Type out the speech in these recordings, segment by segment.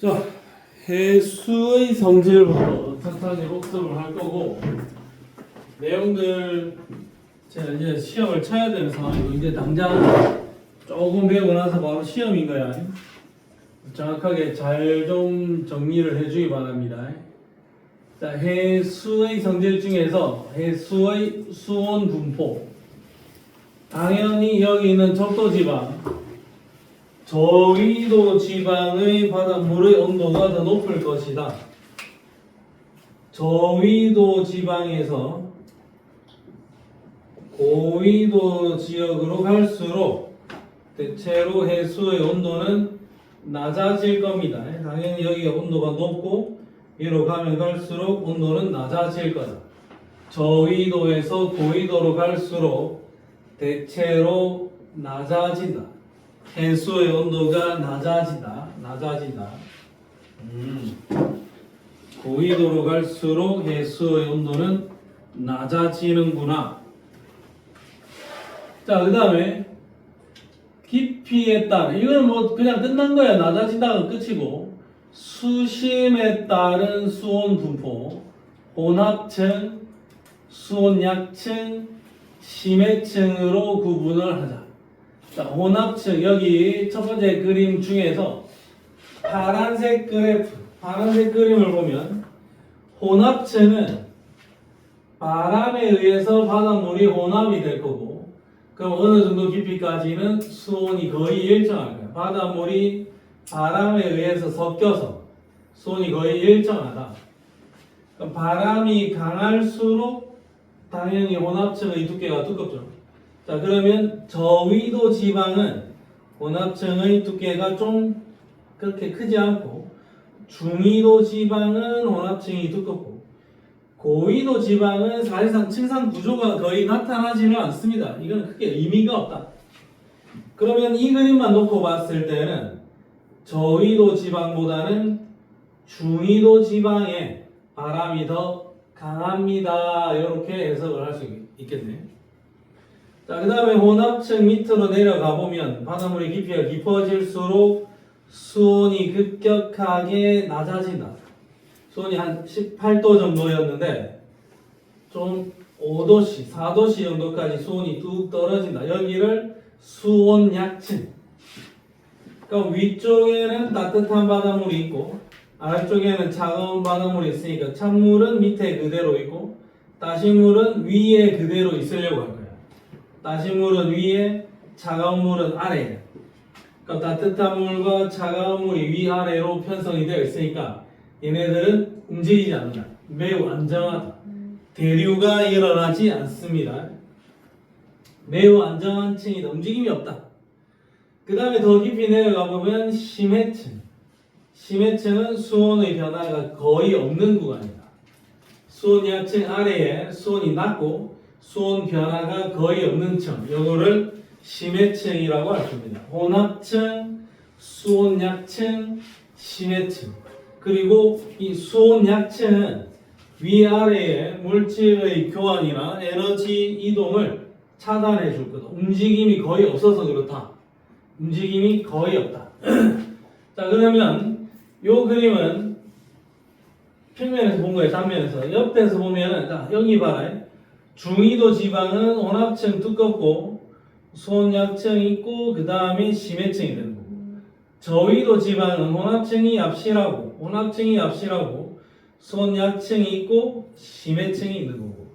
자, 해수의 성질부터 천천히 복습을 할 거고, 내용들 제가 이제 시험을 쳐야 되는 상황이고, 이제 당장 조금 배우고 나서 바로 시험인 거야. 정확하게 잘 좀 정리를 해주기 바랍니다. 자, 해수의 성질 중에서 해수의 수온 분포. 당연히 여기 있는 적도지방, 저위도 지방의 바닷물의 온도가 더 높을 것이다. 저위도 지방에서 고위도 지역으로 갈수록 대체로 해수의 온도는 낮아질 겁니다. 당연히 여기가 온도가 높고 위로 가면 갈수록 온도는 낮아질 거다. 저위도에서 고위도로 갈수록 대체로 낮아진다. 해수의 온도가 낮아진다. 고위도로 갈수록 해수의 온도는 낮아지는구나. 자, 그 다음에 깊이에 따른, 이거는 뭐 그냥 끝난 거야. 낮아진다가 끝이고, 수심에 따른 수온 분포, 혼합층, 수온 약층, 심해층으로 구분을 하자. 자, 혼합층, 여기 첫 번째 그림 중에서 파란색 그래프, 파란색 그림을 보면 혼합층은 바람에 의해서 바닷물이 혼합이 될 거고, 그럼 어느 정도 깊이까지는 수온이 거의 일정할 거야. 바닷물이 바람에 의해서 섞여서 수온이 거의 일정하다. 그럼 바람이 강할수록 당연히 혼합층의 두께가 두껍죠. 자, 그러면 저위도 지방은 혼합층의 두께가 좀 그렇게 크지 않고, 중위도 지방은 혼합층이 두껍고, 고위도 지방은 사실상 층상 구조가 거의 나타나지는 않습니다. 이건 크게 의미가 없다. 그러면 이 그림만 놓고 봤을 때는 저위도 지방보다는 중위도 지방에 바람이 더 강합니다. 이렇게 해석을 할 수 있겠네요. 자, 그 다음에 혼합층 밑으로 내려가 보면 바닷물의 깊이가 깊어질수록 수온이 급격하게 낮아진다. 수온이 한 18도 정도였는데 좀 5도씨, 4도씨 정도까지 수온이 뚝 떨어진다. 여기를 수온 약층. 그러니까 위쪽에는 따뜻한 바닷물이 있고 아래쪽에는 차가운 바닷물이 있으니까 찬물은 밑에 그대로 있고 따신물은 위에 그대로 있으려고 할 거야. 따신물은 위에, 차가운 물은 아래에. 그러니까 따뜻한 물과 차가운 물이 위아래로 편성이 되어 있으니까 얘네들은 움직이지 않는다. 매우 안정하다. 대류가 일어나지 않습니다. 매우 안정한 층이다. 움직임이 없다. 그 다음에 더 깊이 내려가 보면 심해층. 심해층은 수온의 변화가 거의 없는 구간이다. 수온 약층 아래에 수온이 낮고 수온 변화가 거의 없는 층. 요거를 심해층이라고 할 겁니다. 혼합층, 수온 약층, 심해층. 그리고 이 수온 약층은 위아래의 물질의 교환이나 에너지 이동을 차단해 줄 거다. 움직임이 거의 없어서 그렇다. 움직임이 거의 없다. 자, 그러면 요 그림은 평면에서 본 거예요. 단면에서. 옆에서 보면은, 자, 여기 봐라. 중위도 지방은 혼합층 두껍고 수온 약층이 있고 그 다음에 심해층이 되는 거고, 저위도 지방은 혼합층이 얍실하고 수온 약층이 있고 심해층이 있는 거고,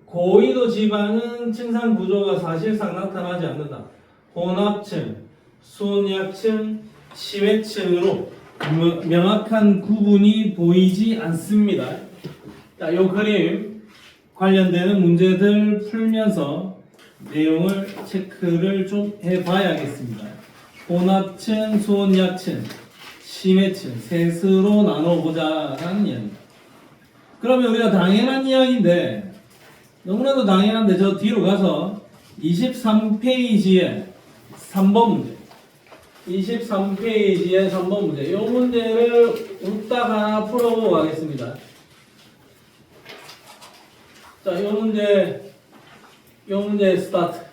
고위도 지방은 층상 구조가 사실상 나타나지 않는다. 혼합층, 수온 약층, 심해층으로 명확한 구분이 보이지 않습니다. 자, 요 그림 관련되는 문제들 풀면서 내용을 체크를 좀 해봐야겠습니다. 혼합층, 수온 약층, 심해층 셋으로 나눠보자라는 이야기입니다. 그러면 우리가 당연한 이야기인데, 너무나도 당연한데 저 뒤로 가서 23페이지에 3번 문제, 23페이지에 3번 문제, 이 문제를 웃다 하나 풀어보고 가겠습니다. 자, 이 문제 스타트.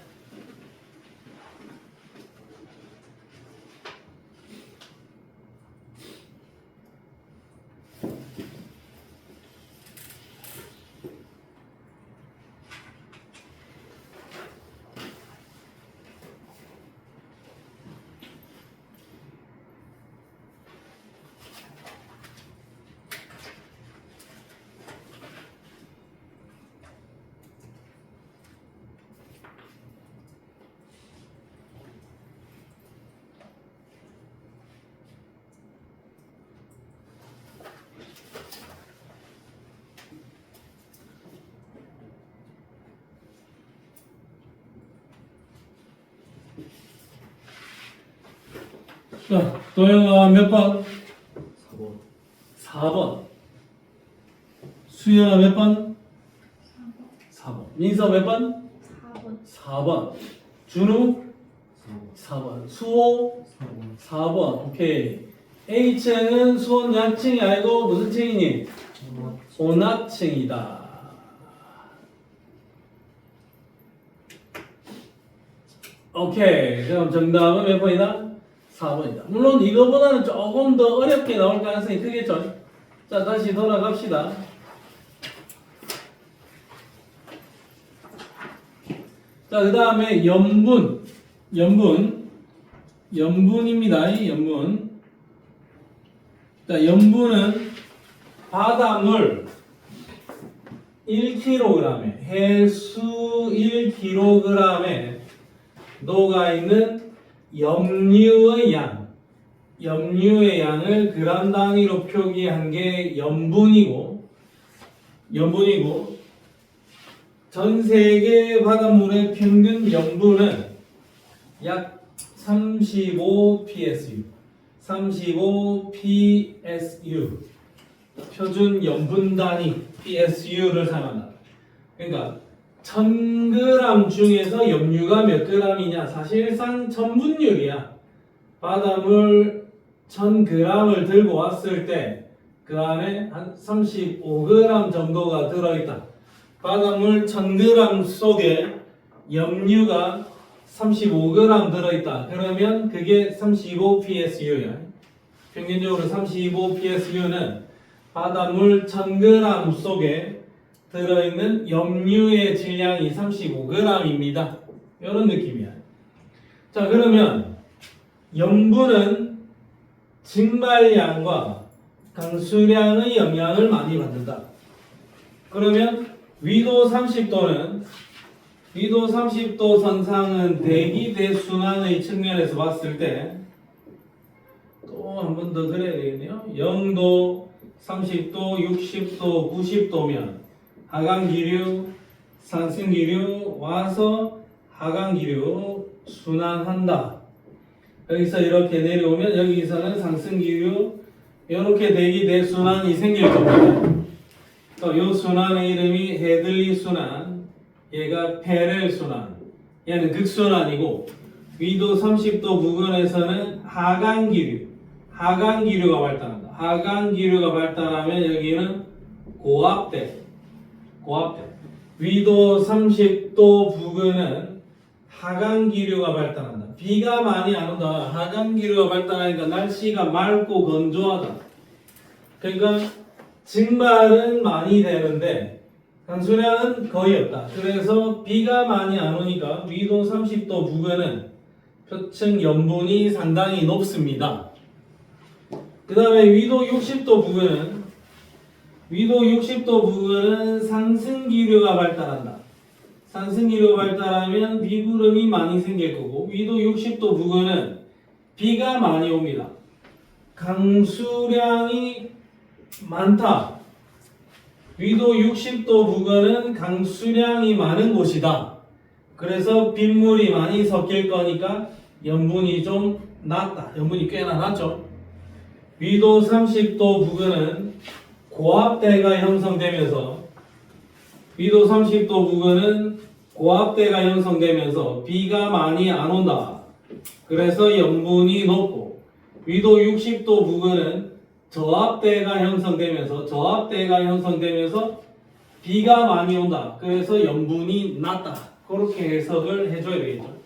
자, 도영아 몇 번? 4번. 4번. 수연아 몇 번? 4번. 민서 몇 번? 4번. 4번. 준우? 4번. 수호? 4번. 4번. 오케이. H층은 수원 약층이 아니고 무슨 층이니? 혼합층이다. 오케이. 그럼 정답은 몇 번이다? 4번이다. 물론 이거보다는 조금 더 어렵게 나올 가능성이 크겠죠. 자, 다시 돌아갑시다. 자, 그 다음에 염분입니다. 염분. 자, 염분은 바닷물 1kg에 해수 1kg에 녹아있는 염류의 양을 그람 단위로 표기한 게 염분이고 전 세계 바닷물의 평균 염분은 약 35 psu 표준 염분 단위 psu를 사용한다. 그러니까 1000g 중에서 염류가 몇 g이냐? 사실상 천분율이야. 바닷물 1000g을 들고 왔을 때 그 안에 한 35g 정도가 들어있다. 바닷물 1000g 속에 염류가 35g 들어있다. 그러면 그게 35 psu야. 평균적으로 35 psu는 바닷물 1000g 속에 들어있는 염류의 질량이 35g입니다. 이런 느낌이야. 자, 그러면 염분은 증발량과 강수량의 영향을 많이 받는다. 그러면 위도 30도는 위도 30도 선상은 대기 대순환의 측면에서 봤을 때 또 한 번 더 그래야 되겠네요. 0도, 30도, 60도, 90도면 하강기류, 상승기류 와서 하강기류 순환한다. 여기서 이렇게 내려오면 여기서는 상승기류 이렇게 대기 대순환이 생길 겁니다. 또 이 순환의 이름이 헤들리 순환, 얘가 페렐 순환, 얘는 극순환이고 위도 30도 부근에서는 하강기류가 발달한다. 하강기류가 발달하면 여기는 고압대. 위도 30도 부근은 하강기류가 발달한다. 비가 많이 안 온다. 하강기류가 발달하니까 날씨가 맑고 건조하다. 그러니까 증발은 많이 되는데 강수량은 거의 없다. 그래서 비가 많이 안 오니까 위도 30도 부근은 표층 염분이 상당히 높습니다. 그 다음에 위도 60도 부근은 상승기류가 발달한다. 상승기류가 발달하면 비구름이 많이 생길 거고 위도 60도 부근은 비가 많이 옵니다. 강수량이 많다. 위도 60도 부근은 강수량이 많은 곳이다. 그래서 빗물이 많이 섞일 거니까 염분이 좀 낮다. 염분이 꽤나 낮죠. 위도 30도 부근은 고압대가 형성되면서 비가 많이 안 온다. 그래서 염분이 높고 위도 60도 부근은 저압대가 형성되면서 비가 많이 온다. 그래서 염분이 낮다. 그렇게 해석을 해줘야 되겠죠.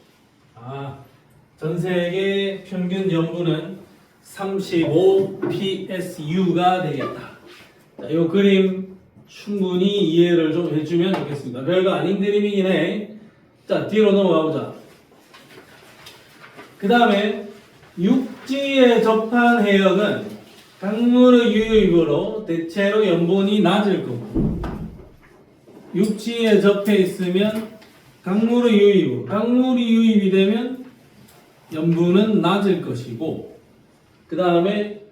전 세계 평균 염분은 35 psu가 되겠다. 자, 이 그림 충분히 이해를 좀 해주면 좋겠습니다. 별거 아닌 그림이긴 해. 자, 뒤로 넘어가 보자. 그 다음에 육지에 접한 해역은 강물의 유입으로 대체로 염분이 낮을 거고, 육지에 접해 있으면 강물의 유입이 되면 염분은 낮을 것이고, 그 다음에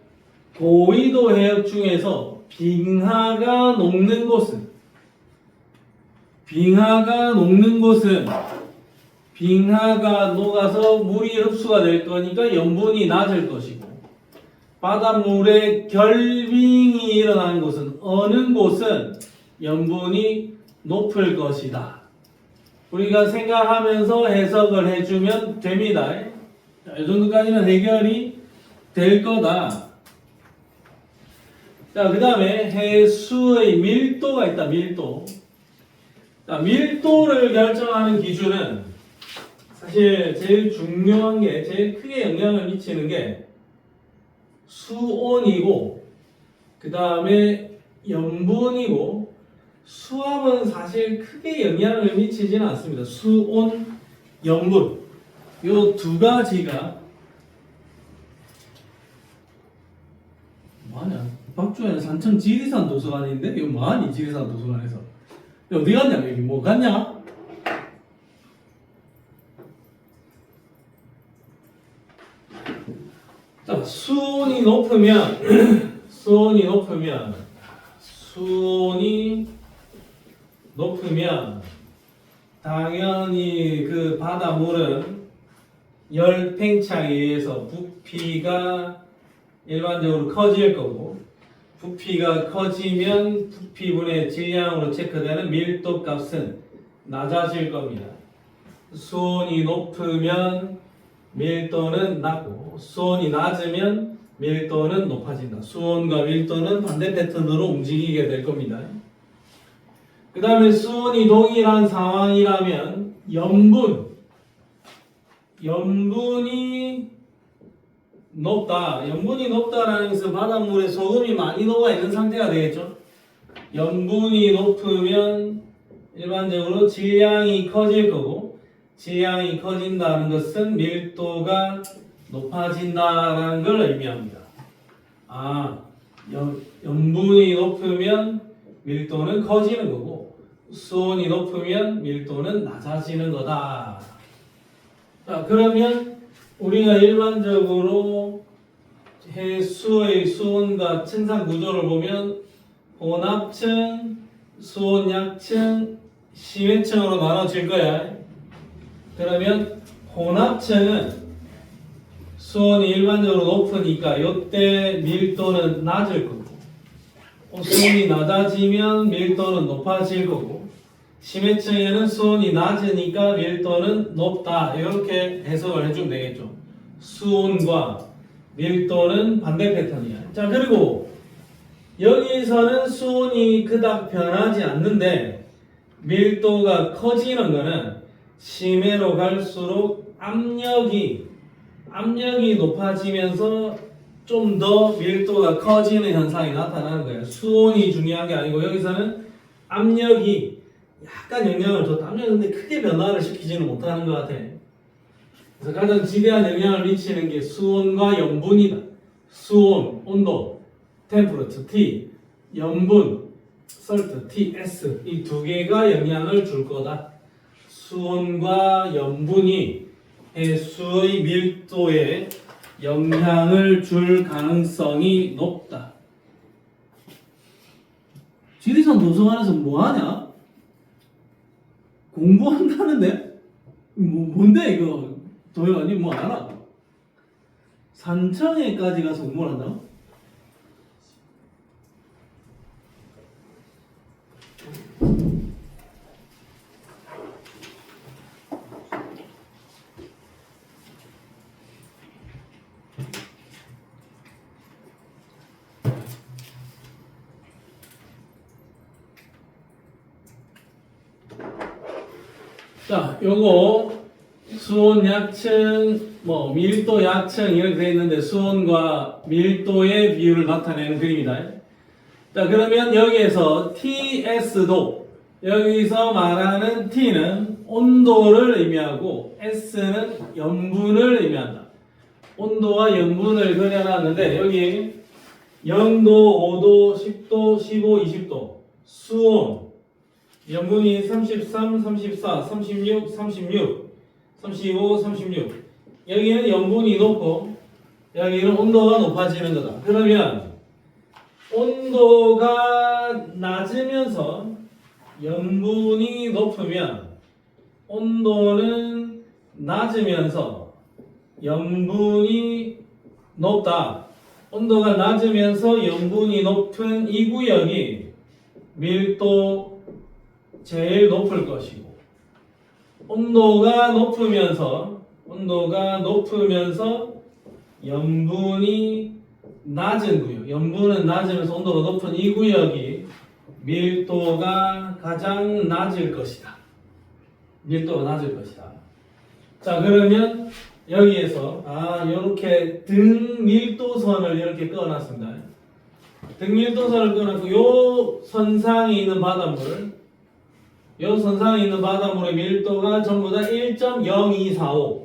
고위도 해역 중에서 빙하가 녹는 곳은 빙하가 녹아서 물이 흡수가 될 거니까 염분이 낮을 것이고 바닷물에 결빙이 일어나는 곳은 어느 곳은 염분이 높을 것이다. 우리가 생각하면서 해석을 해주면 됩니다. 자, 이 정도까지는 해결이 될 거다. 자, 그 다음에 해수의 밀도가 있다. 밀도. 자, 밀도를 결정하는 기준은 사실 제일 중요한 게 제일 크게 영향을 미치는 게 수온이고 그 다음에 염분이고 수압은 사실 크게 영향을 미치지는 않습니다. 수온, 염분 요 두 가지가 뭐하냐? 박주현 산청 지리산 도서관인데 이거 뭐하니? 지리산 도서관에서 어디 갔냐? 여기 뭐 갔냐? 자, 수온이 높으면 당연히 그 바닷물은 열 팽창에 의해서 부피가 일반적으로 커질 거고 부피가 커지면 부피분의 질량으로 체크되는 밀도 값은 낮아질 겁니다. 수온이 높으면 밀도는 낮고 수온이 낮으면 밀도는 높아진다. 수온과 밀도는 반대 패턴으로 움직이게 될 겁니다. 그 다음에 수온이 동일한 상황이라면 염분이 높다. 염분이 높다라는 것은 바닷물에 소금이 많이 녹아 있는 상태가 되겠죠. 염분이 높으면 일반적으로 질량이 커질 거고 질량이 커진다는 것은 밀도가 높아진다라는 걸 의미합니다. 염분이 높으면 밀도는 커지는 거고 수온이 높으면 밀도는 낮아지는 거다. 자, 그러면 우리가 일반적으로 해수의 수온과 층상 구조를 보면 혼합층, 수온 약층, 심해층으로 나눠질 거야. 그러면 혼합층은 수온이 일반적으로 높으니까 이때 밀도는 낮을 거고 수온이 낮아지면 밀도는 높아질 거고 심해층에는 수온이 낮으니까 밀도는 높다. 이렇게 해석을 해주면 되겠죠. 수온과 밀도는 반대 패턴이야. 자, 그리고 여기서는 수온이 그닥 변하지 않는데 밀도가 커지는 거는 심해로 갈수록 압력이 높아지면서 좀 더 밀도가 커지는 현상이 나타나는 거예요. 수온이 중요한 게 아니고 여기서는 압력이 약간 영향을 줬다. 압력은 근데 크게 변화를 시키지는 못하는 것 같아. 그래서 가장 지대한 영향을 미치는 게 수온과 염분이다. 수온, 온도, 템퍼러처 T, 염분, 설트 TS 이 두 개가 영향을 줄 거다. 수온과 염분이 해수의 밀도에 영향을 줄 가능성이 높다. 지리산 도서관에서 뭐 하냐? 공부한다는데? 뭔데 이거? 도현이 뭐 알아? 산청에까지 가서 공부를 한다고? 자, 요거 수온 약층, 밀도 약층 이렇게 되어 있는데 수온과 밀도의 비율을 나타내는 그림이다. 자, 그러면 여기에서 TS도 여기서 말하는 T는 온도를 의미하고 S는 염분을 의미한다. 온도와 염분을 그려놨는데 여기 0도, 5도, 10도, 15, 20도 수온 염분이 33, 34, 36, 36, 35, 36 여기는 염분이 높고 여기는 온도가 높아지는 거다. 그러면 온도가 낮으면서 염분이 높으면 온도는 낮으면서 염분이 높다. 온도가 낮으면서 염분이 높은 이 구역이 밀도 제일 높을 것이고, 온도가 높으면서 염분이 낮은 구역, 염분은 낮으면서 온도가 높은 이 구역이 밀도가 가장 낮을 것이다. 밀도가 낮을 것이다. 자, 그러면 여기에서 이렇게 등 밀도선을 이렇게 그어놨습니다. 등 밀도선을 그어놨고 요 선상에 있는 바닷물, 요 선상에 있는 바닷물의 밀도가 전부 다 1.0245.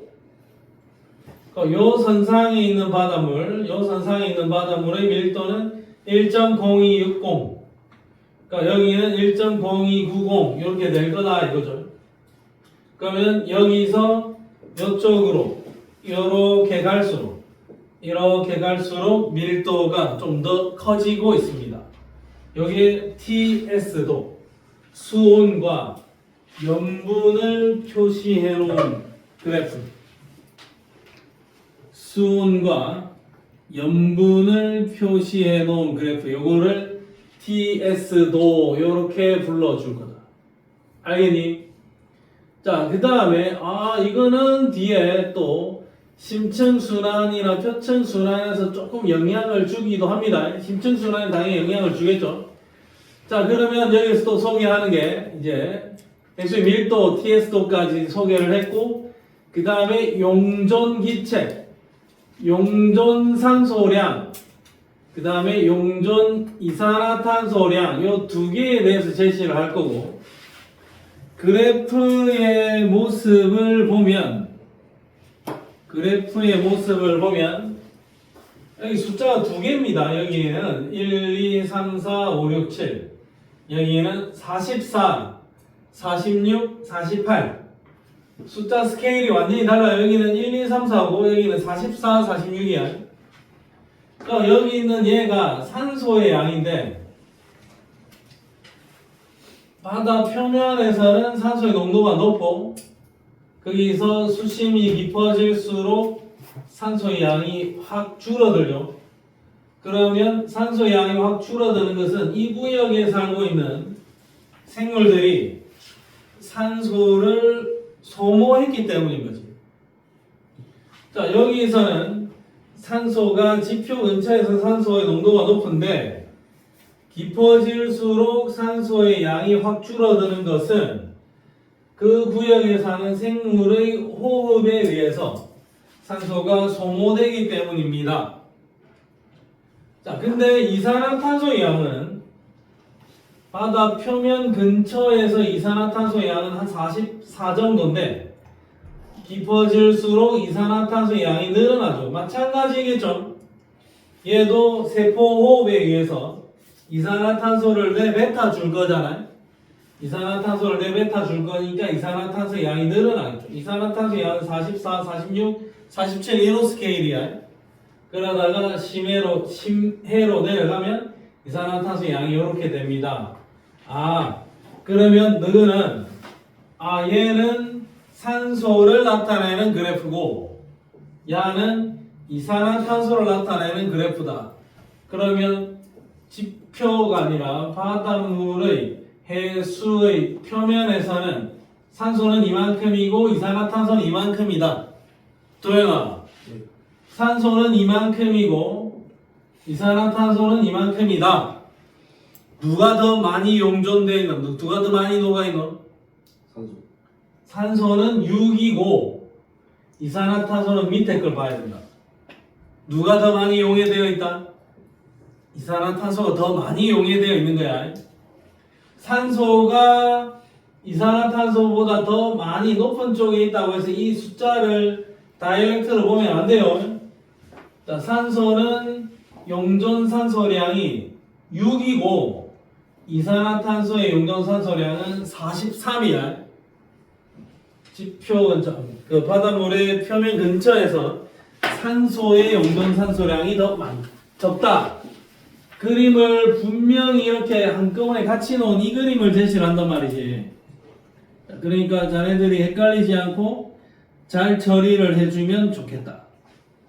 요 선상에 있는 바닷물의 밀도는 1.0260. 그러니까 여기는 1.0290 이렇게 될 거다 이거죠. 그러면 여기서 이쪽으로 이렇게 갈수록 밀도가 좀 더 커지고 있습니다. 여기에 TS도 수온과 염분을 표시해 놓은 그래프. 수온과 염분을 표시해 놓은 그래프. 요거를 TS도 이렇게 불러줄 거다. 알겠니? 자, 그 다음에 이거는 뒤에 또 심층순환이나 표층순환에서 조금 영향을 주기도 합니다. 심층순환은 당연히 영향을 주겠죠. 자, 그러면 여기서 또 소개하는 게 이제 액수의 밀도 TS도까지 소개를 했고, 그 다음에 용존기체, 용존산소량, 그 다음에 용존 이산화탄소량 요 두 개에 대해서 제시를 할 거고, 그래프의 모습을 보면 여기 숫자가 두 개입니다. 여기에는 1, 2, 3, 4, 5, 6, 7, 여기에는 44, 46, 48. 숫자 스케일이 완전히 달라요. 여기는 1, 2, 3, 4고 여기는 44, 46이야. 그러니까 여기 있는 얘가 산소의 양인데, 바다 표면에서는 산소의 농도가 높고 거기서 수심이 깊어질수록 산소의 양이 확 줄어들죠. 그러면 산소의 양이 확 줄어드는 것은 이 구역에 살고 있는 생물들이 산소를 소모했기 때문인 거지. 자, 여기서는 산소가 지표 근처에서 산소의 농도가 높은데 깊어질수록 산소의 양이 확 줄어드는 것은 그 구역에 사는 생물의 호흡에 의해서 산소가 소모되기 때문입니다. 자, 근데 이산화탄소의 양은 바다 표면 근처에서 이산화탄소의 양은 한 44 정도인데 깊어질수록 이산화탄소의 양이 늘어나죠. 마찬가지겠죠. 얘도 세포 호흡에 의해서 이산화탄소를 내뱉어 줄 거잖아요. 이산화탄소를 내뱉어 줄 거니까 이산화탄소의 양이 늘어나겠죠. 이산화탄소의 양은 44, 46, 47 이런 스케일이야. 그러다가 심해로 내려가면 이산화탄소의 양이 이렇게 됩니다. 그러면 너는 얘는 산소를 나타내는 그래프고 야는 이산화탄소를 나타내는 그래프다. 그러면 지표가 아니라 바닷물의 해수의 표면에서는 산소는 이만큼이고 이산화탄소는 이만큼이다. 도영아, 산소는 이만큼이고 이산화탄소는 이만큼이다. 누가 더 많이 용존되어 있노? 누가 더 많이 녹아있노? 산소는 6이고 이산화탄소는 밑에 걸 봐야 된다. 누가 더 많이 용해되어 있다? 이산화탄소가 더 많이 용해되어 있는 거야. 산소가 이산화탄소보다 더 많이 높은 쪽에 있다고 해서 이 숫자를 다이렉트로 보면 안 돼요. 자, 산소는 용존산소량이 6이고 이산화탄소의 용존산소량은 43이야. 지표 근처, 그 바닷물의 표면 근처에서 산소의 용존산소량이 더 적다. 그림을 분명히 이렇게 한꺼번에 같이 놓은 이 그림을 제시를 한단 말이지. 그러니까 자네들이 헷갈리지 않고 잘 처리를 해주면 좋겠다.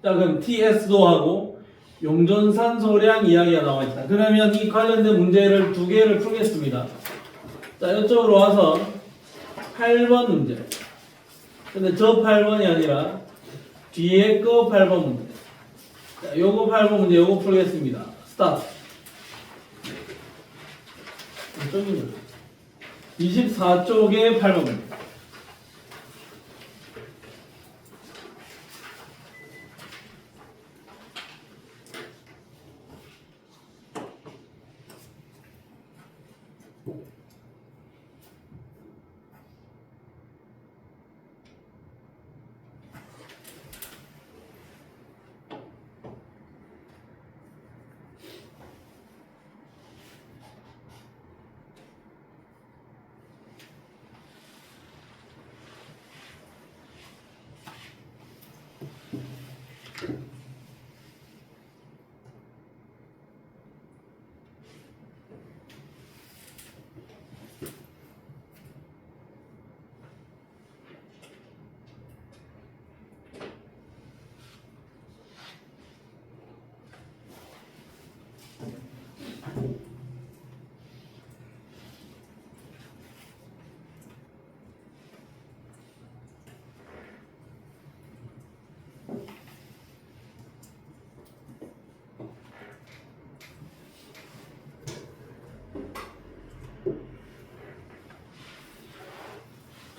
자, 그럼 TS도 하고 용존산소량 이야기가 나와 있다. 그러면 이 관련된 문제를 두 개를 풀겠습니다. 자, 이쪽으로 와서 8번 문제. 근데 저 8번이 아니라 뒤에 거 8번 문제. 자, 요거 8번 문제 요거 풀겠습니다. 스타트. 이쪽이네. 24쪽에 8번 문제.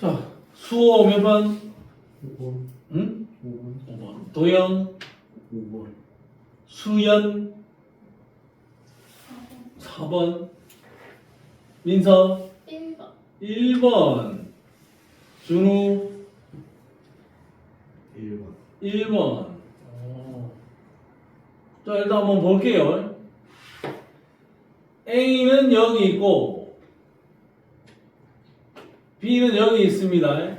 자, 수호 몇 번? 5번. 응? 5번. 5번. 도영, 5번. 수연, 4번. 민서, 1번. 1번. 준우, 1번. 1번. 자, 일단 한번 볼게요. A는 여기 있고, B는 여기 있습니다.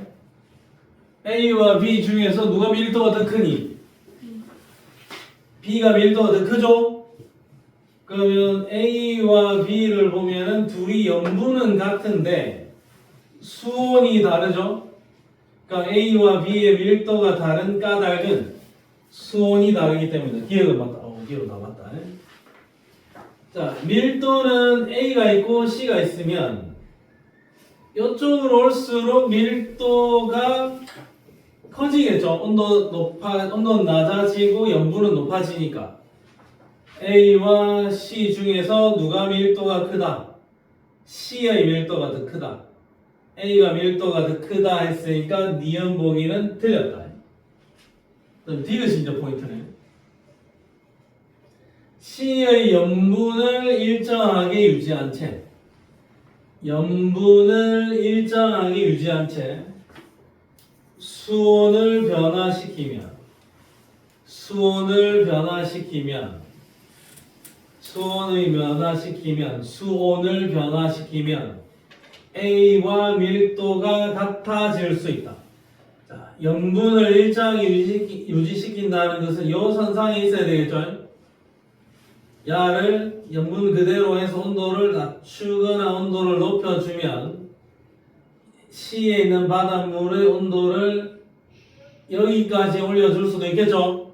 A와 B 중에서 누가 밀도가 더 크니? B가 밀도가 더 크죠? 그러면 A와 B를 보면은 둘이 염분은 같은데 수온이 다르죠? 그러니까 A와 B의 밀도가 다른 까닭은 수온이 다르기 때문이다. 기억을 맞다. 기억 다 맞다. 자, 밀도는 A가 있고 C가 있으면 이쪽으로 올수록 밀도가 커지겠죠. 온도는 낮아지고 염분은 높아지니까. A와 C 중에서 누가 밀도가 크다? C의 밀도가 더 크다. A가 밀도가 더 크다 했으니까 니은 보기는 틀렸다. 그럼 디귿이 이제 포인트네. C의 염분을 일정하게 유지한 채 수온을 변화시키면 A와 밀도가 같아질 수 있다. 자, 염분을 일정하게 유지시킨다는 것은 이 선상에 있어야 되겠죠? 야를 염분 그대로 해서 온도를 낮추거나 온도를 높여주면 C에 있는 바닷물의 온도를 여기까지 올려줄 수도 있겠죠?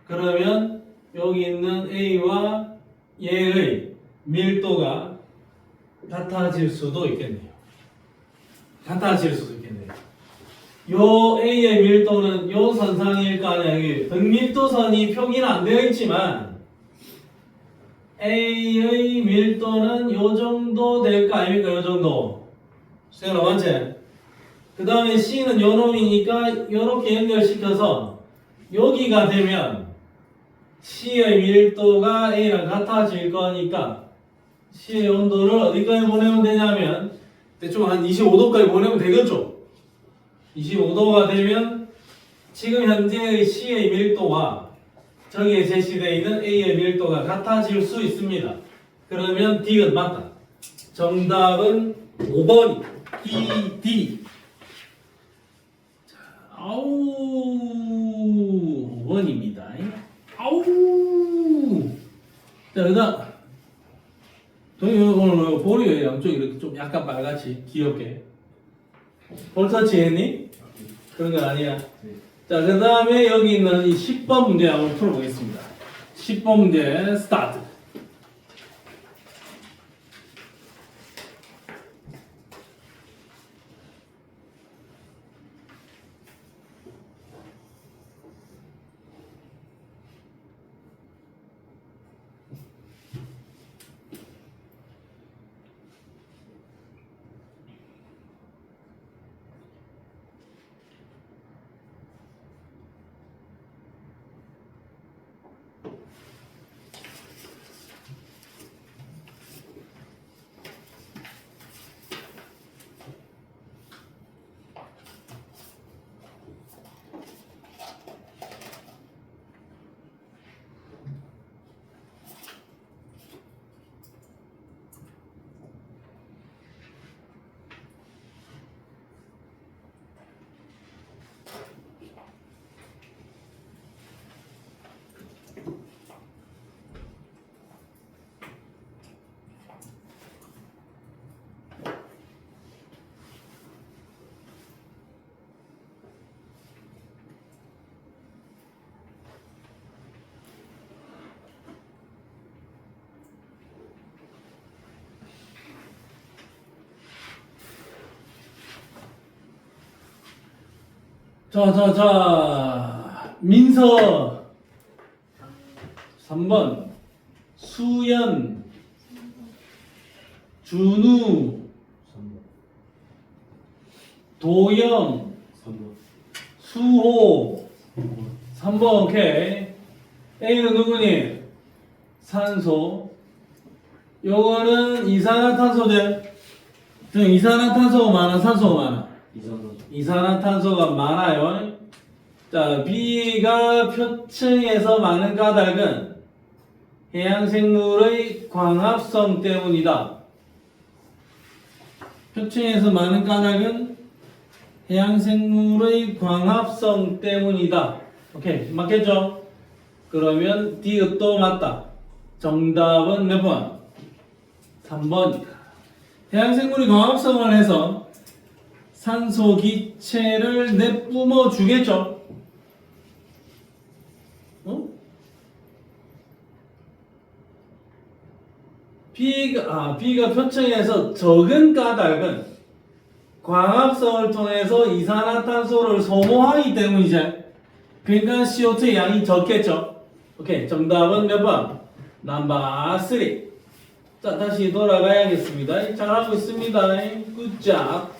그러면 여기 있는 A와 얘의 밀도가 같아질 수도 있겠네요. 요 A의 밀도는 요 선상일 거 아니야. 여기 등밀도선이 표기는 안 되어 있지만 A의 밀도는 요 정도 될 거 아닙니까? 요 정도. 수영아 맞지? 그 다음에 C는 요 놈이니까 요렇게 연결시켜서 여기가 되면 C의 밀도가 A랑 같아질 거니까 C의 온도를 어디까지 보내면 되냐면 대충 한 25도까지 보내면 되겠죠? 25도가 되면 지금 현재의 C의 밀도와 저기에 제시되어 있는 A의 밀도가 같아질 수 있습니다. 그러면 D는 맞다. 정답은 5번이 D. 자, 5번입니다. 자, 그다음 오늘 볼이 왜 양쪽 이렇게 좀 약간 빨갛지? 귀엽게. 볼터치 했니? 그런 건 아니야. 네. 자, 그 다음에 여기 있는 이 10번 문제 한번 풀어보겠습니다. 10번 문제 스타트. 자, 민서 3번, 수연, 준우, 3번. 도영, 3번. 수호, 3번. 3번, 오케이. A는 누구니? 산소. 요거는 이산화탄소제. 이산화탄소가 많아, 산소가 많아? 이산화탄소. 이산화탄소가 많아요. 자, B가 표층에서 많은 까닭은 해양생물의 광합성 때문이다. 표층에서 많은 까닭은 해양생물의 광합성 때문이다. 오케이, 맞겠죠? 그러면 D도 맞다. 정답은 몇 번? 3번이다. 해양생물이 광합성을 해서 산소 기체를 내뿜어 주겠죠? B가 표층에서 적은 까닭은 광합성을 통해서 이산화탄소를 소모하기 때문이죠. 그러니까 CO2의 양이 적겠죠? 오케이, 정답은 몇 번? 넘버 3. 자, 다시 돌아가야겠습니다. 잘하고 있습니다. 굿잡.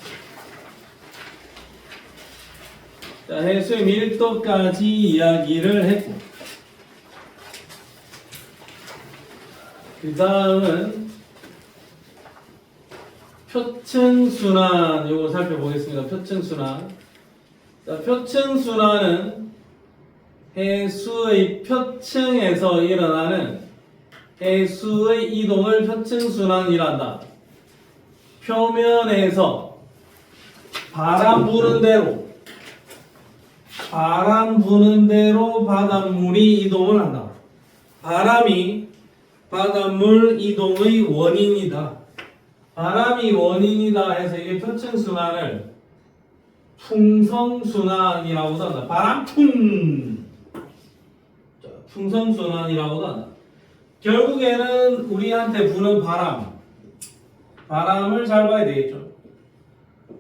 자, 해수의 밀도까지 이야기를 했고, 그 다음은 표층순환 요거 살펴보겠습니다. 표층순환. 자, 표층순환은 해수의 표층에서 일어나는 해수의 이동을 표층순환이란다. 표면에서 바람 부는 대로 바닷물이 이동을 한다. 바람이 바닷물 이동의 원인이다. 바람이 원인이다 해서 이게 표층순환을 풍성순환이라고도 한다. 바람풍! 풍성순환이라고도 한다. 결국에는 우리한테 부는 바람을 잘 봐야 되겠죠.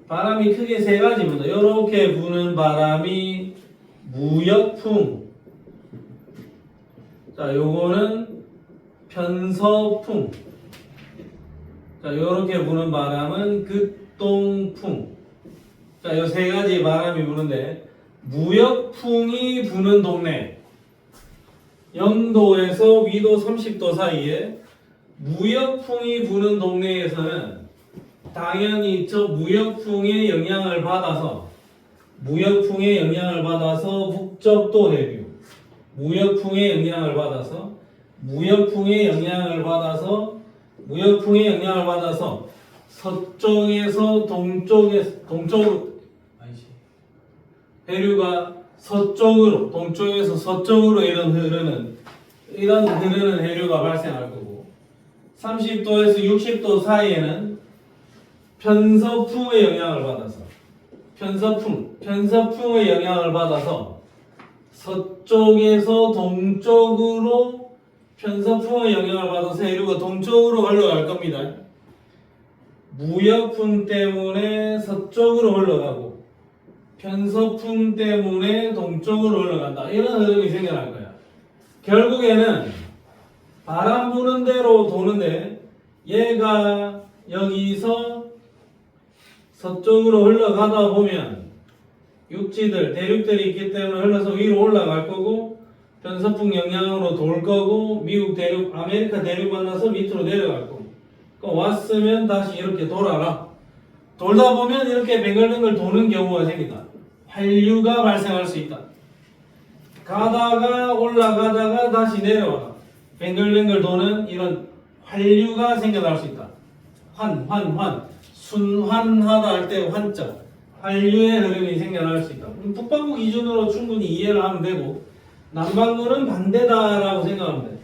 바람이 크게 세 가지입니다. 이렇게 부는 바람이 무역풍. 자, 요거는 편서풍. 자, 요렇게 부는 바람은 극동풍. 자, 요 세 가지 바람이 부는데, 무역풍이 부는 동네. 영도에서 위도 30도 사이에 무역풍이 부는 동네에서는 당연히 저 무역풍의 영향을 받아서 북적도 해류, 무역풍의 영향을 받아서 서쪽에서 동쪽으로 해류가 서쪽으로, 동쪽에서 서쪽으로 이런 흐르는 해류가 발생할 거고, 30도에서 60도 사이에는 편서풍의 영향을 받아서 편서풍의 영향을 받아서 서쪽에서 동쪽으로 편서풍의 영향을 받아서 해류가 동쪽으로 흘러갈 겁니다. 무역풍 때문에 서쪽으로 흘러가고 편서풍 때문에 동쪽으로 흘러간다. 이런 흐름이 생겨날 거야. 결국에는 바람 부는 대로 도는데 얘가 여기서 서쪽으로 흘러가다 보면 육지들, 대륙들이 있기 때문에 흘러서 위로 올라갈 거고 편서풍 영향으로 돌 거고 미국 대륙, 아메리카 대륙 만나서 밑으로 내려갈 거고 왔으면 다시 이렇게 돌아라. 돌다 보면 이렇게 뱅글뱅글 도는 경우가 생긴다. 환류가 발생할 수 있다. 가다가 올라가다가 다시 내려와라. 뱅글뱅글 도는 이런 환류가 생겨날 수 있다. 순환하다 할 때 환자. 환류의 흐름이 생겨날 수 있다. 북반구 기준으로 충분히 이해를 하면 되고 남반구는 반대다라고 생각하면 돼.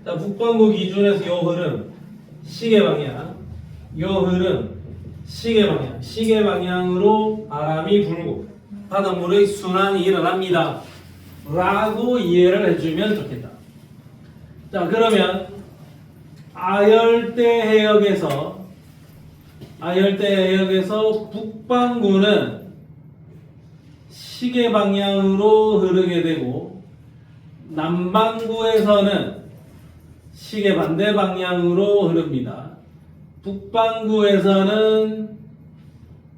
자, 북반구 기준에서 요 흐름 시계 방향, 요 흐름 시계 방향으로 바람이 불고 바닷물의 순환이 일어납니다. 라고 이해를 해주면 좋겠다. 자, 그러면 아열대 해역에서 북반구는 시계 방향으로 흐르게 되고 남반구에서는 시계 반대 방향으로 흐릅니다. 북반구에서는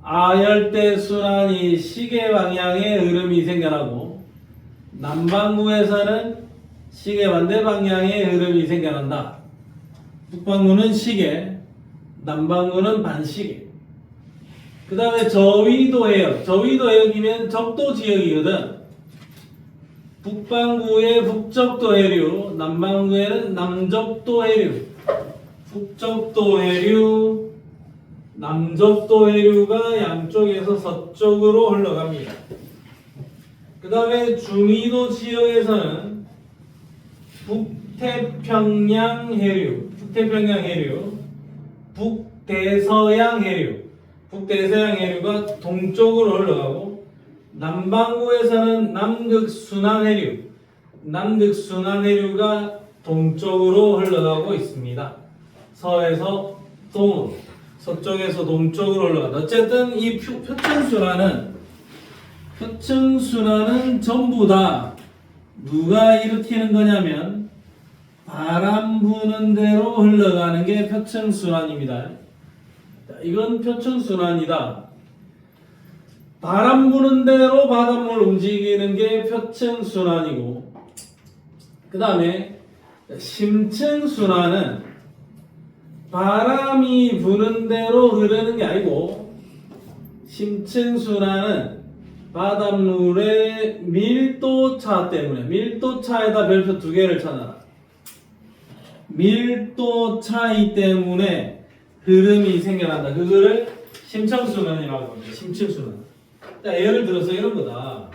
아열대 순환이 시계 방향의 흐름이 생겨나고 남반구에서는 시계 반대 방향의 흐름이 생겨난다. 북반구는 시계, 남반구는 반시계. 그 다음에 저위도 해역이면 적도 지역이거든. 북반구에 북적도 해류, 남반구에는 남적도 해류. 북적도 해류, 남적도 해류가 양쪽에서 서쪽으로 흘러갑니다. 그 다음에 중위도 지역에서는 북태평양 해류, 북대서양 해류가 동쪽으로 흘러가고 남반구에서는 남극순환 해류가 동쪽으로 흘러가고 있습니다. 서에서 동으로, 서쪽에서 동쪽으로 흘러간다. 어쨌든 이 표층순환은 전부 다 누가 일으키는 거냐면 바람 부는 대로 흘러가는 게 표층순환입니다. 이건 표층순환이다. 바람 부는 대로 바닷물 움직이는 게 표층순환이고, 그 다음에 심층순환은 바람이 부는 대로 흐르는 게 아니고, 심층순환은 바닷물의 밀도차 때문에, 밀도차에다 별표 2개를 쳐놔라. 밀도 차이 때문에 흐름이 생겨난다. 그거를 심층순환이라고 합니다. 심층순환. 자, 예를 들어서 이런 거다.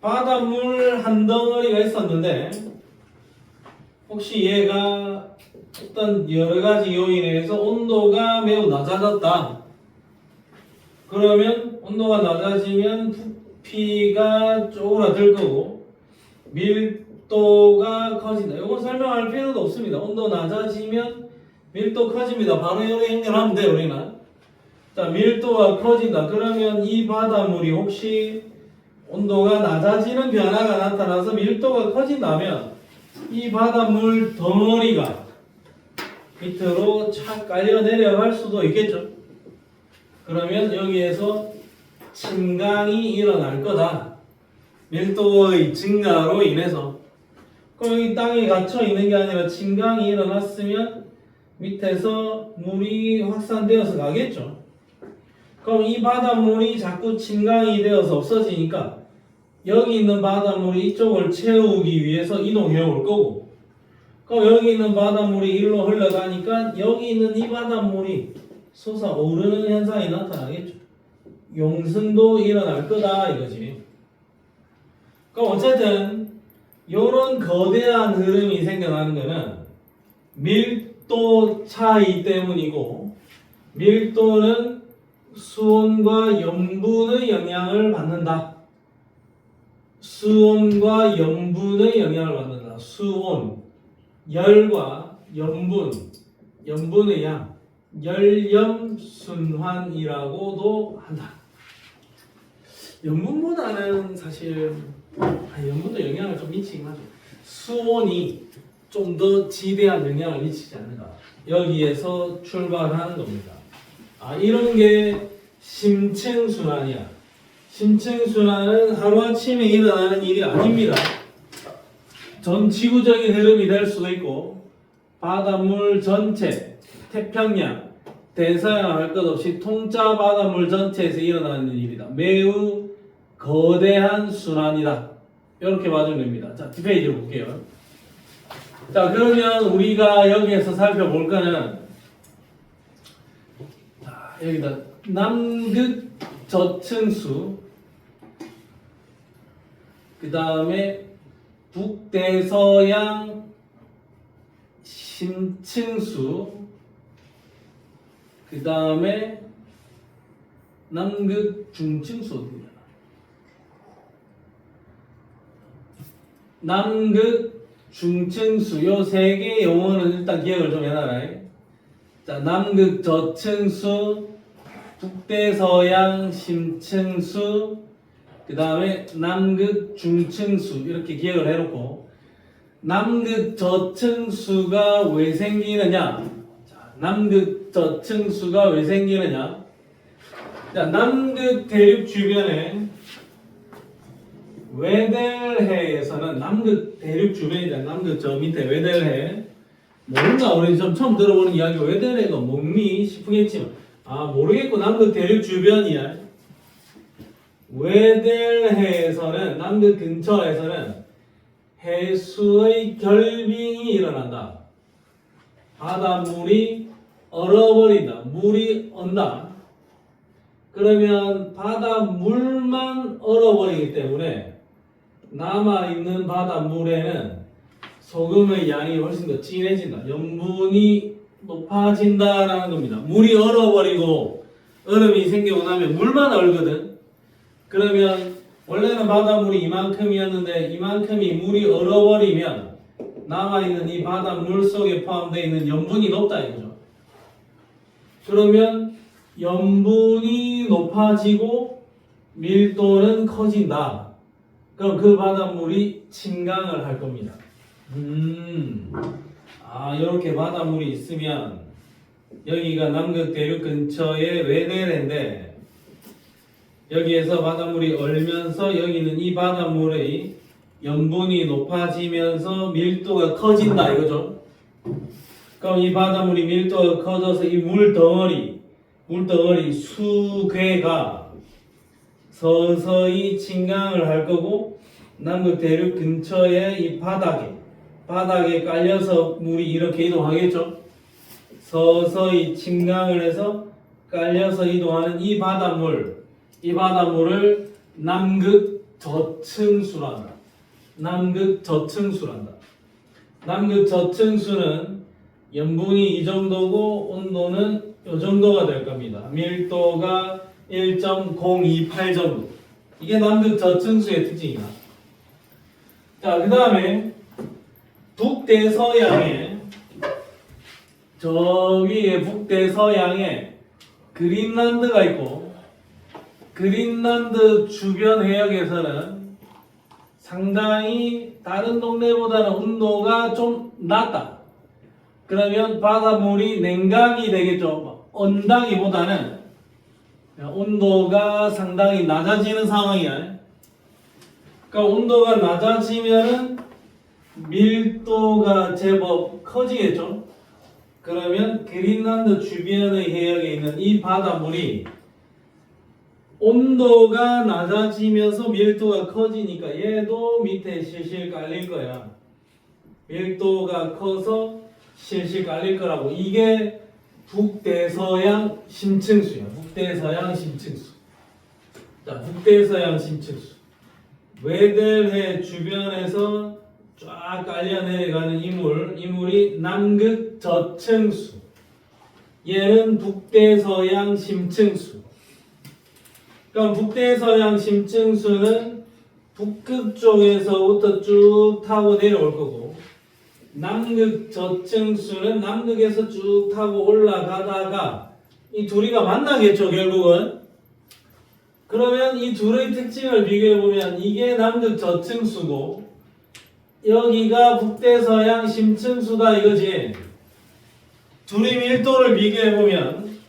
바닷물 한 덩어리가 있었는데 혹시 얘가 어떤 여러 가지 요인에 의해서 온도가 매우 낮아졌다. 그러면 온도가 낮아지면 부피가 쪼그라들 거고 밀도가 커진다. 이거 설명할 필요도 없습니다. 온도 낮아지면 밀도 커집니다. 바로 이렇게 연결하면 돼요, 우리는. 자, 밀도가 커진다. 그러면 이 바닷물이 혹시 온도가 낮아지는 변화가 나타나서 밀도가 커진다면 이 바닷물 덩어리가 밑으로 착 깔려 내려갈 수도 있겠죠. 그러면 여기에서 침강이 일어날 거다. 밀도의 증가로 인해서. 그럼 여기 땅에 갇혀 있는 게 아니라 침강이 일어났으면 밑에서 물이 확산되어서 가겠죠. 그럼 이 바닷물이 자꾸 침강이 되어서 없어지니까 여기 있는 바닷물이 이쪽을 채우기 위해서 이동해 올 거고, 그럼 여기 있는 바닷물이 일로 흘러가니까 여기 있는 이 바닷물이 솟아오르는 현상이 나타나겠죠. 용승도 일어날 거다 이거지. 그럼 어쨌든 이런 거대한 흐름이 생겨나는 거는 밀도 차이 때문이고, 밀도는 수온과 염분의 영향을 받는다. 수온과 염분의 영향을 받는다. 수온, 열과 염분의 양, 열염순환이라고도 한다. 염분보다는 사실 염분도 영향을 좀 미치긴 하죠. 수온이 좀 더 지대한 영향을 미치지 않는가. 여기에서 출발하는 겁니다. 이런 게 심층순환이야. 심층순환은 하루아침에 일어나는 일이 아닙니다. 전 지구적인 흐름이 될 수도 있고 바닷물 전체, 태평양, 대서양 할 것 없이 통짜 바닷물 전체에서 일어나는 일이다. 매우 거대한 순환이다. 이렇게 봐주면 됩니다. 자, 뒷페이지로 볼게요. 자, 그러면 우리가 여기에서 살펴볼 거는 자, 여기다 남극 저층수, 그 다음에 북대서양 심층수, 그 다음에 남극 중층수 어디냐? 남극 중층수 요 세 개 용어는 일단 기억을 좀 해놔라. 자, 남극 저층수, 북대서양 심층수, 그 다음에 남극 중층수 이렇게 기억을 해놓고 남극 저층수가 왜 생기느냐? 자, 남극 저층수가 왜 생기느냐? 자, 남극 대륙 주변에 웨델해에서는 남극 대륙 주변이잖아. 남극 저 밑에 웨델해. 뭔가 우리 좀 처음 들어보는 이야기 웨델해가 뭐니 싶겠지만 모르겠고 남극 대륙 주변이야. 웨델해에서는 남극 근처에서는 해수의 결빙이 일어난다. 바닷물이 얼어버린다. 물이 언다. 그러면 바닷물만 얼어버리기 때문에 남아있는 바닷물에는 소금의 양이 훨씬 더 진해진다. 염분이 높아진다라는 겁니다. 물이 얼어버리고 얼음이 생기고 나면 물만 얼거든. 그러면 원래는 바닷물이 이만큼이었는데 이만큼이 물이 얼어버리면 남아있는 이 바닷물 속에 포함되어 있는 염분이 높다 이거죠. 그러면 염분이 높아지고 밀도는 커진다. 그럼 그 바닷물이 침강을 할 겁니다. 이렇게 바닷물이 있으면 여기가 남극 대륙 근처의 웨델해인데 여기에서 바닷물이 얼면서 여기는 이 바닷물의 염분이 높아지면서 밀도가 커진다 이거죠. 그럼 이 바닷물이 밀도가 커져서 이 물덩어리 수괴가 서서히 침강을 할 거고 남극 대륙 근처의 이 바닥에 깔려서 물이 이렇게 이동하겠죠. 서서히 침강을 해서 깔려서 이동하는 이 바닷물을 남극 저층수란다. 남극 저층수는 염분이 이 정도고 온도는 이 정도가 될 겁니다. 밀도가 1.028 정도. 이게 남극 저층수의 특징이다. 자, 그 다음에 북대서양에 저 위에 북대서양에 그린란드가 있고 그린란드 주변 해역에서는 상당히 다른 동네보다는 온도가 좀 낮다. 그러면 바닷물이 냉각이 되겠죠. 온다기보다는 온도가 상당히 낮아지는 상황이야. 그러니까 온도가 낮아지면은 밀도가 제법 커지겠죠. 그러면 그린란드 주변의 해역에 있는 이 바닷물이 온도가 낮아지면서 밀도가 커지니까 얘도 밑에 실실 깔릴 거야. 밀도가 커서 실실 깔릴 거라고. 이게 북대서양 심층수야. 북대서양 심층수. 자, 북대서양 심층수. 웨델해 주변에서 쫙 깔려 내려가는 이물이 남극 저층수. 얘는 북대서양 심층수. 그럼 북대서양 심층수는 북극 쪽에서부터 쭉 타고 내려올 거고, 남극 저층수는 남극에서 쭉 타고 올라가다가 이 둘이가 만나겠죠, 결국은. 그러면 이 둘의 특징을 비교해보면 이게 남극 저층수고 여기가 북대서양 심층수다 이거지. 둘의 밀도를 비교해보면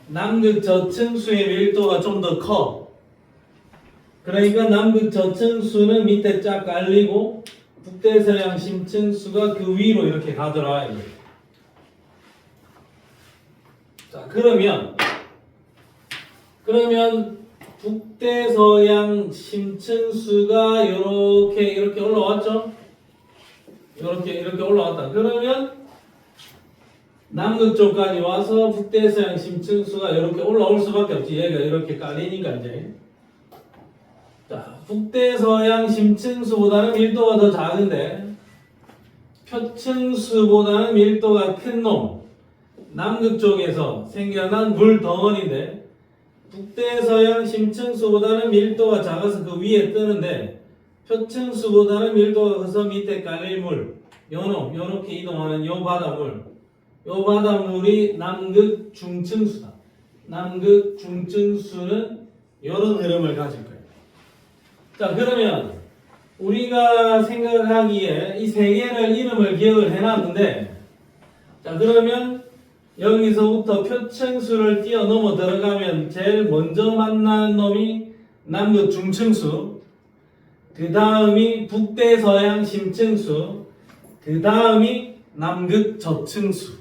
남극 저층수의 밀도가 좀 더 커. 그러니까 남극 저층수는 밑에 쫙 깔리고 북대서양 심층수가 그 위로 이렇게 가더라 이거. 자, 그러면 북대서양 심층수가 이렇게 올라왔죠? 이렇게 올라왔다. 그러면 남극 쪽까지 와서 북대서양 심층수가 이렇게 올라올 수밖에 없지. 얘가 이렇게 깔리니까 이제. 자, 북대서양 심층수보다는 밀도가 더 작은데 표층수보다는 밀도가 큰 놈. 남극 쪽에서 생겨난 물 덩어리인데 북대서양 심층수보다는 밀도가 작아서 그 위에 뜨는데 표층수보다는 밀도가 커서 밑에 깔릴 물, 요렇게 이동하는 요 바닷물이 남극 중층수다. 남극 중층수는 요런 흐름을 가질 거예요. 자, 그러면 우리가 생각하기에 이 세 개를 이름을 기억을 해놨는데, 자, 그러면 여기서부터 표층수를 뛰어넘어 들어가면 제일 먼저 만나는 놈이 남극 중층수, 그 다음이 북대서양 심층수, 그 다음이 남극 저층수.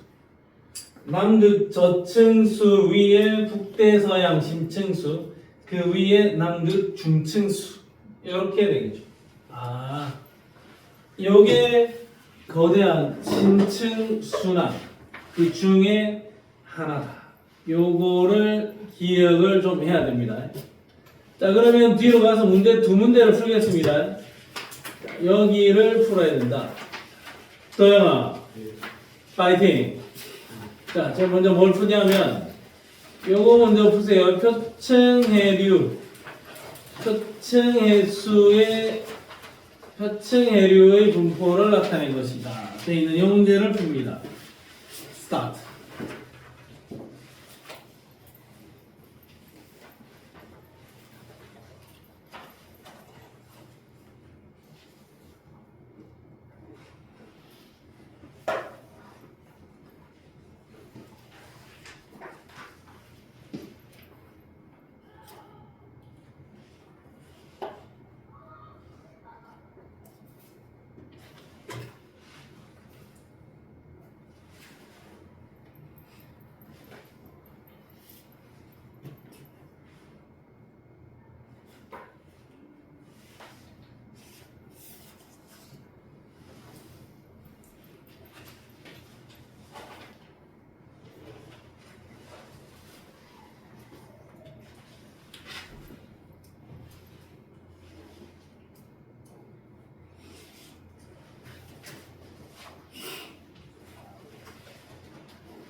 남극 저층수 위에 북대서양 심층수, 그 위에 남극 중층수. 이렇게 되겠죠. 요게 거대한 심층순환 그 중에 하나다. 요거를 기억을 좀 해야 됩니다. 자, 그러면 뒤로 가서 두 문제를 풀겠습니다. 여기를 풀어야 된다. 도영아, 파이팅. 자, 제가 먼저 뭘 푸냐면 요거 먼저 푸세요. 표층해류의 분포를 나타낸 것이다. 되어 있는 이 문제를 풉니다. 스타트.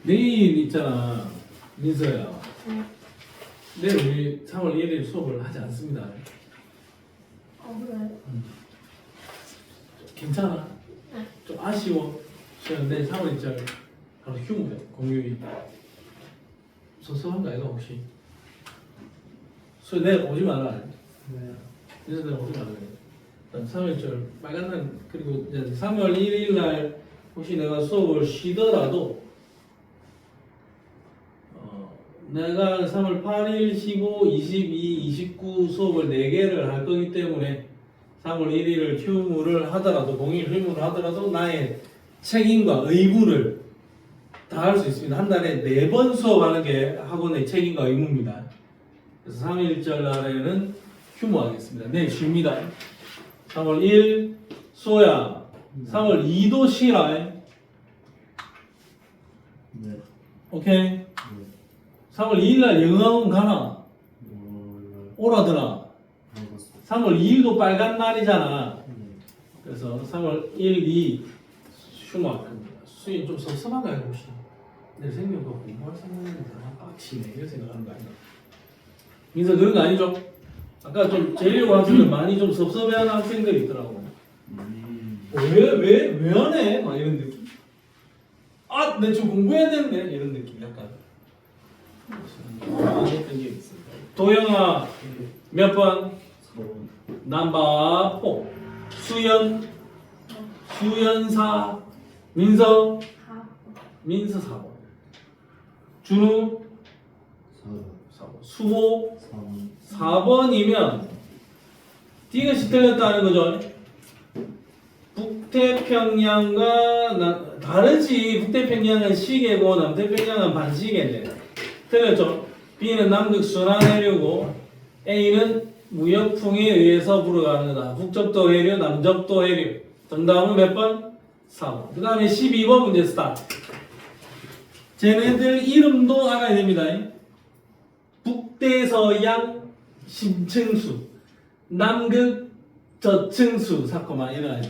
내일 있잖아, 민서야. 내일 우리 3월 1일 수업을 하지 않습니다. 그래? 괜찮아? 네. 좀 아쉬워. 내일 3월 1일 바로 휴무래, 공휴일. 섭섭한가, 이거 혹시? 내일 오지 말라. 네. 민서 내일 오지 말라. 3월 1일 빨간 날, 그리고 이제 3월 1일 날 혹시 내가 수업을 쉬더라도 내가 3월 8일 쉬고 22, 29 수업을 4개를 할 거기 때문에 3월 1일을 휴무를 하더라도, 공휴일 휴무를 하더라도 나의 책임과 의무를 다할 수 있습니다. 한 달에 4번 수업하는 게 학원의 책임과 의무입니다. 그래서 3일절 날에는 휴무하겠습니다. 내일 쉽니다. 3월 1 수호야, 3월 2도 쉬라. 네. 오케이? 3월 2일날 영어학원 가나? 네. 오라더라. 3월 2일도 빨간 날이잖아. 그래서 3월 1, 2 휴무할 겁니다. 수인 좀 섭섭한가요 혹시? 내 생명과 공부할 생각이 빡치네 이런 생각하는 거 아닌가? 민서 그런 거 아니죠? 아까 좀 재려고 학생들 많이 좀 섭섭해하는 학생들이 있더라고. 왜 안 해? 막 이런 느낌. 아, 내 지금 공부해야 되는데 이런 느낌 약간. 안 했던 게 있습니다. 도영아 몇 번? 4번. 남바 4. 수연사 민서 4번. 준우 4번. 수호 4번이면 디귿이 틀렸다는 거죠. 북태평양과 다르지. 북태평양은 시계고 남태평양은 반시계인데 틀렸죠. B는 남극 순환해류고 A는 무역풍에 의해서 불어가는 거다. 북적도 해류, 남적도 해류. 정답은 몇 번? 4번. 그 다음에 12번 문제 스타트. 쟤네들 이름도 알아야 됩니다. 북대서양 심층수, 남극 저층수 사건만 일어나야 돼.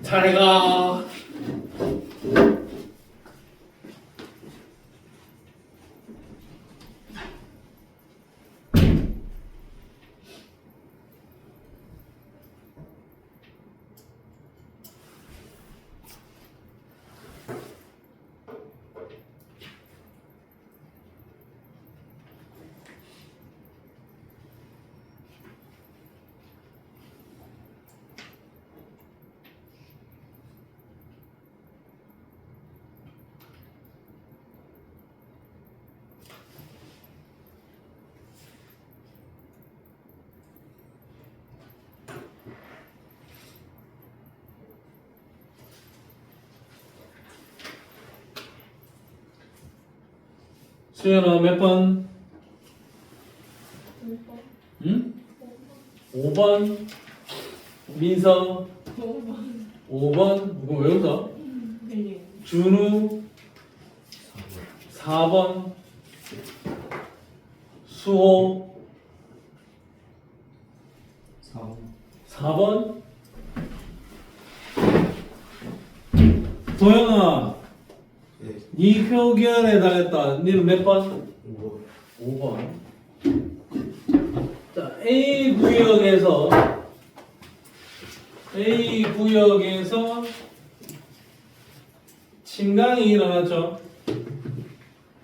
잘가. 수연아 몇 번? 응? 5번. 민서 5번. 누구 왜 웃어? 준우 4번. 수호 4번. 도영아 네 표기현에 달했다. 니는 몇 번? 5번. 자, A 구역에서 침강이 일어났죠.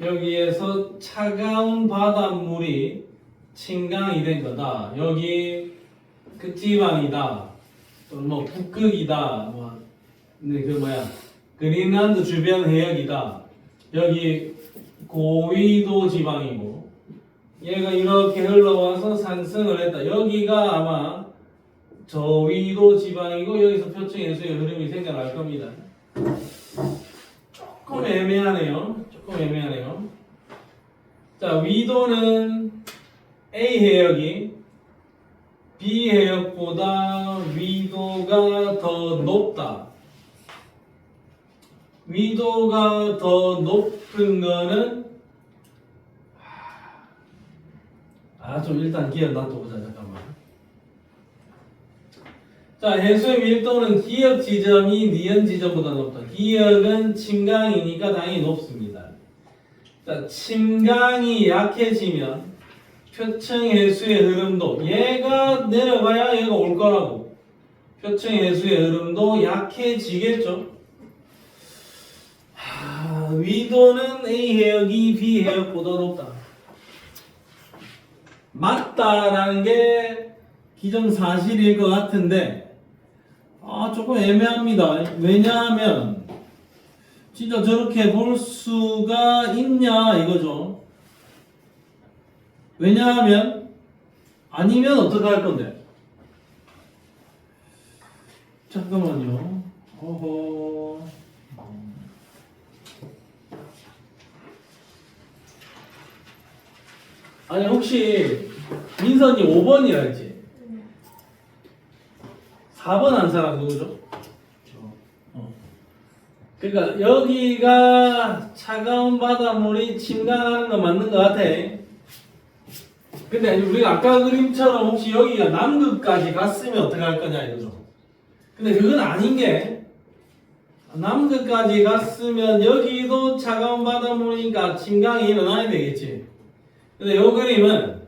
여기에서 차가운 바닷물이 침강이 된 거다. 여기 극지방이다. 또는 뭐 북극이다. 뭐 그 뭐야 그린란드 주변 해역이다. 여기 고위도 지방이고 얘가 이렇게 흘러와서 상승을 했다. 여기가 아마 저위도 지방이고 여기서 표층 해수의 흐름이 생겨날 겁니다. 조금 애매하네요. 자, 위도는 A 해역이 B 해역보다 위도가 더 높다. 위도가 더 높은 거는 좀 일단 기억 놔두자. 잠깐만. 자, 해수의 밀도는 기역 지점이 니은 지점보다 높다. 기역은 침강이니까 당연히 높습니다. 자, 침강이 약해지면 표층 해수의 흐름도 얘가 내려가야 얘가 올 거라고. 표층 해수의 흐름도 약해지겠죠. 위도는 A 해역이 B 해역보다 높다. 맞다라는 게 기정사실일 것 같은데 조금 애매합니다. 왜냐하면 진짜 저렇게 볼 수가 있냐 이거죠. 왜냐하면 아니면 어떻게 할 건데? 잠깐만요. 어허. 아니 혹시 민선이 5번이라 했지? 4번 한 사람 누구죠? 그러니까 여기가 차가운 바닷물이 침강하는 거 맞는 것 같아. 근데 우리가 아까 그림처럼 혹시 여기가 남극까지 갔으면 어떻게 할 거냐 이거죠. 근데 그건 아닌 게 남극까지 갔으면 여기도 차가운 바닷물이니까 침강이 일어나야 되겠지. 근데 이 그림은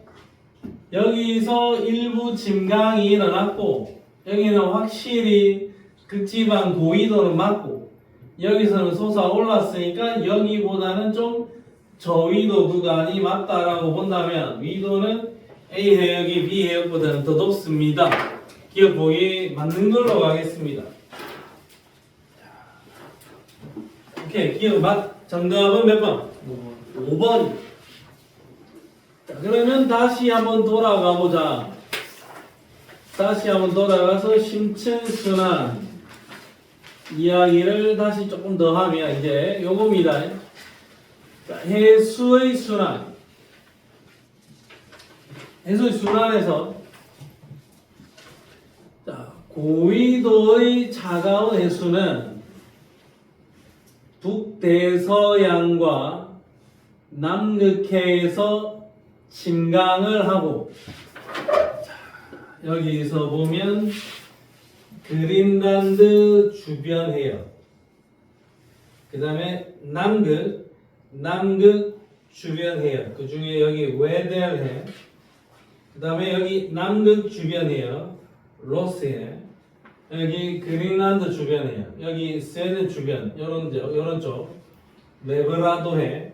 여기서 일부 침강이 일어났고 여기는 확실히 극지방 고위도는 맞고 여기서는 솟아올랐으니까 여기보다는 좀 저위도 구간이 맞다라고 본다면 위도는 A 해역이 B 해역보다는 더 높습니다. 기억 보기 맞는 걸로 가겠습니다. 오케이, 기억 맞. 정답은 몇 번? 5번. 자, 그러면 다시 한번 돌아가 보자. 다시 한번 돌아가서 심층순환 이야기를 다시 조금 더 하면 이제 요겁니다. 자, 해수의 순환. 해수의 순환에서 자, 고위도의 차가운 해수는 북대서양과 남극해에서 침강을 하고 자, 여기서 보면 그린란드 주변 해역, 그 다음에 남극 주변 해역, 그 중에 여기 웨델해, 그 다음에 여기 남극 주변 해역, 로스해, 여기 그린란드 주변 해역, 여기 스웨덴 주변, 요런 쪽, 레브라도해.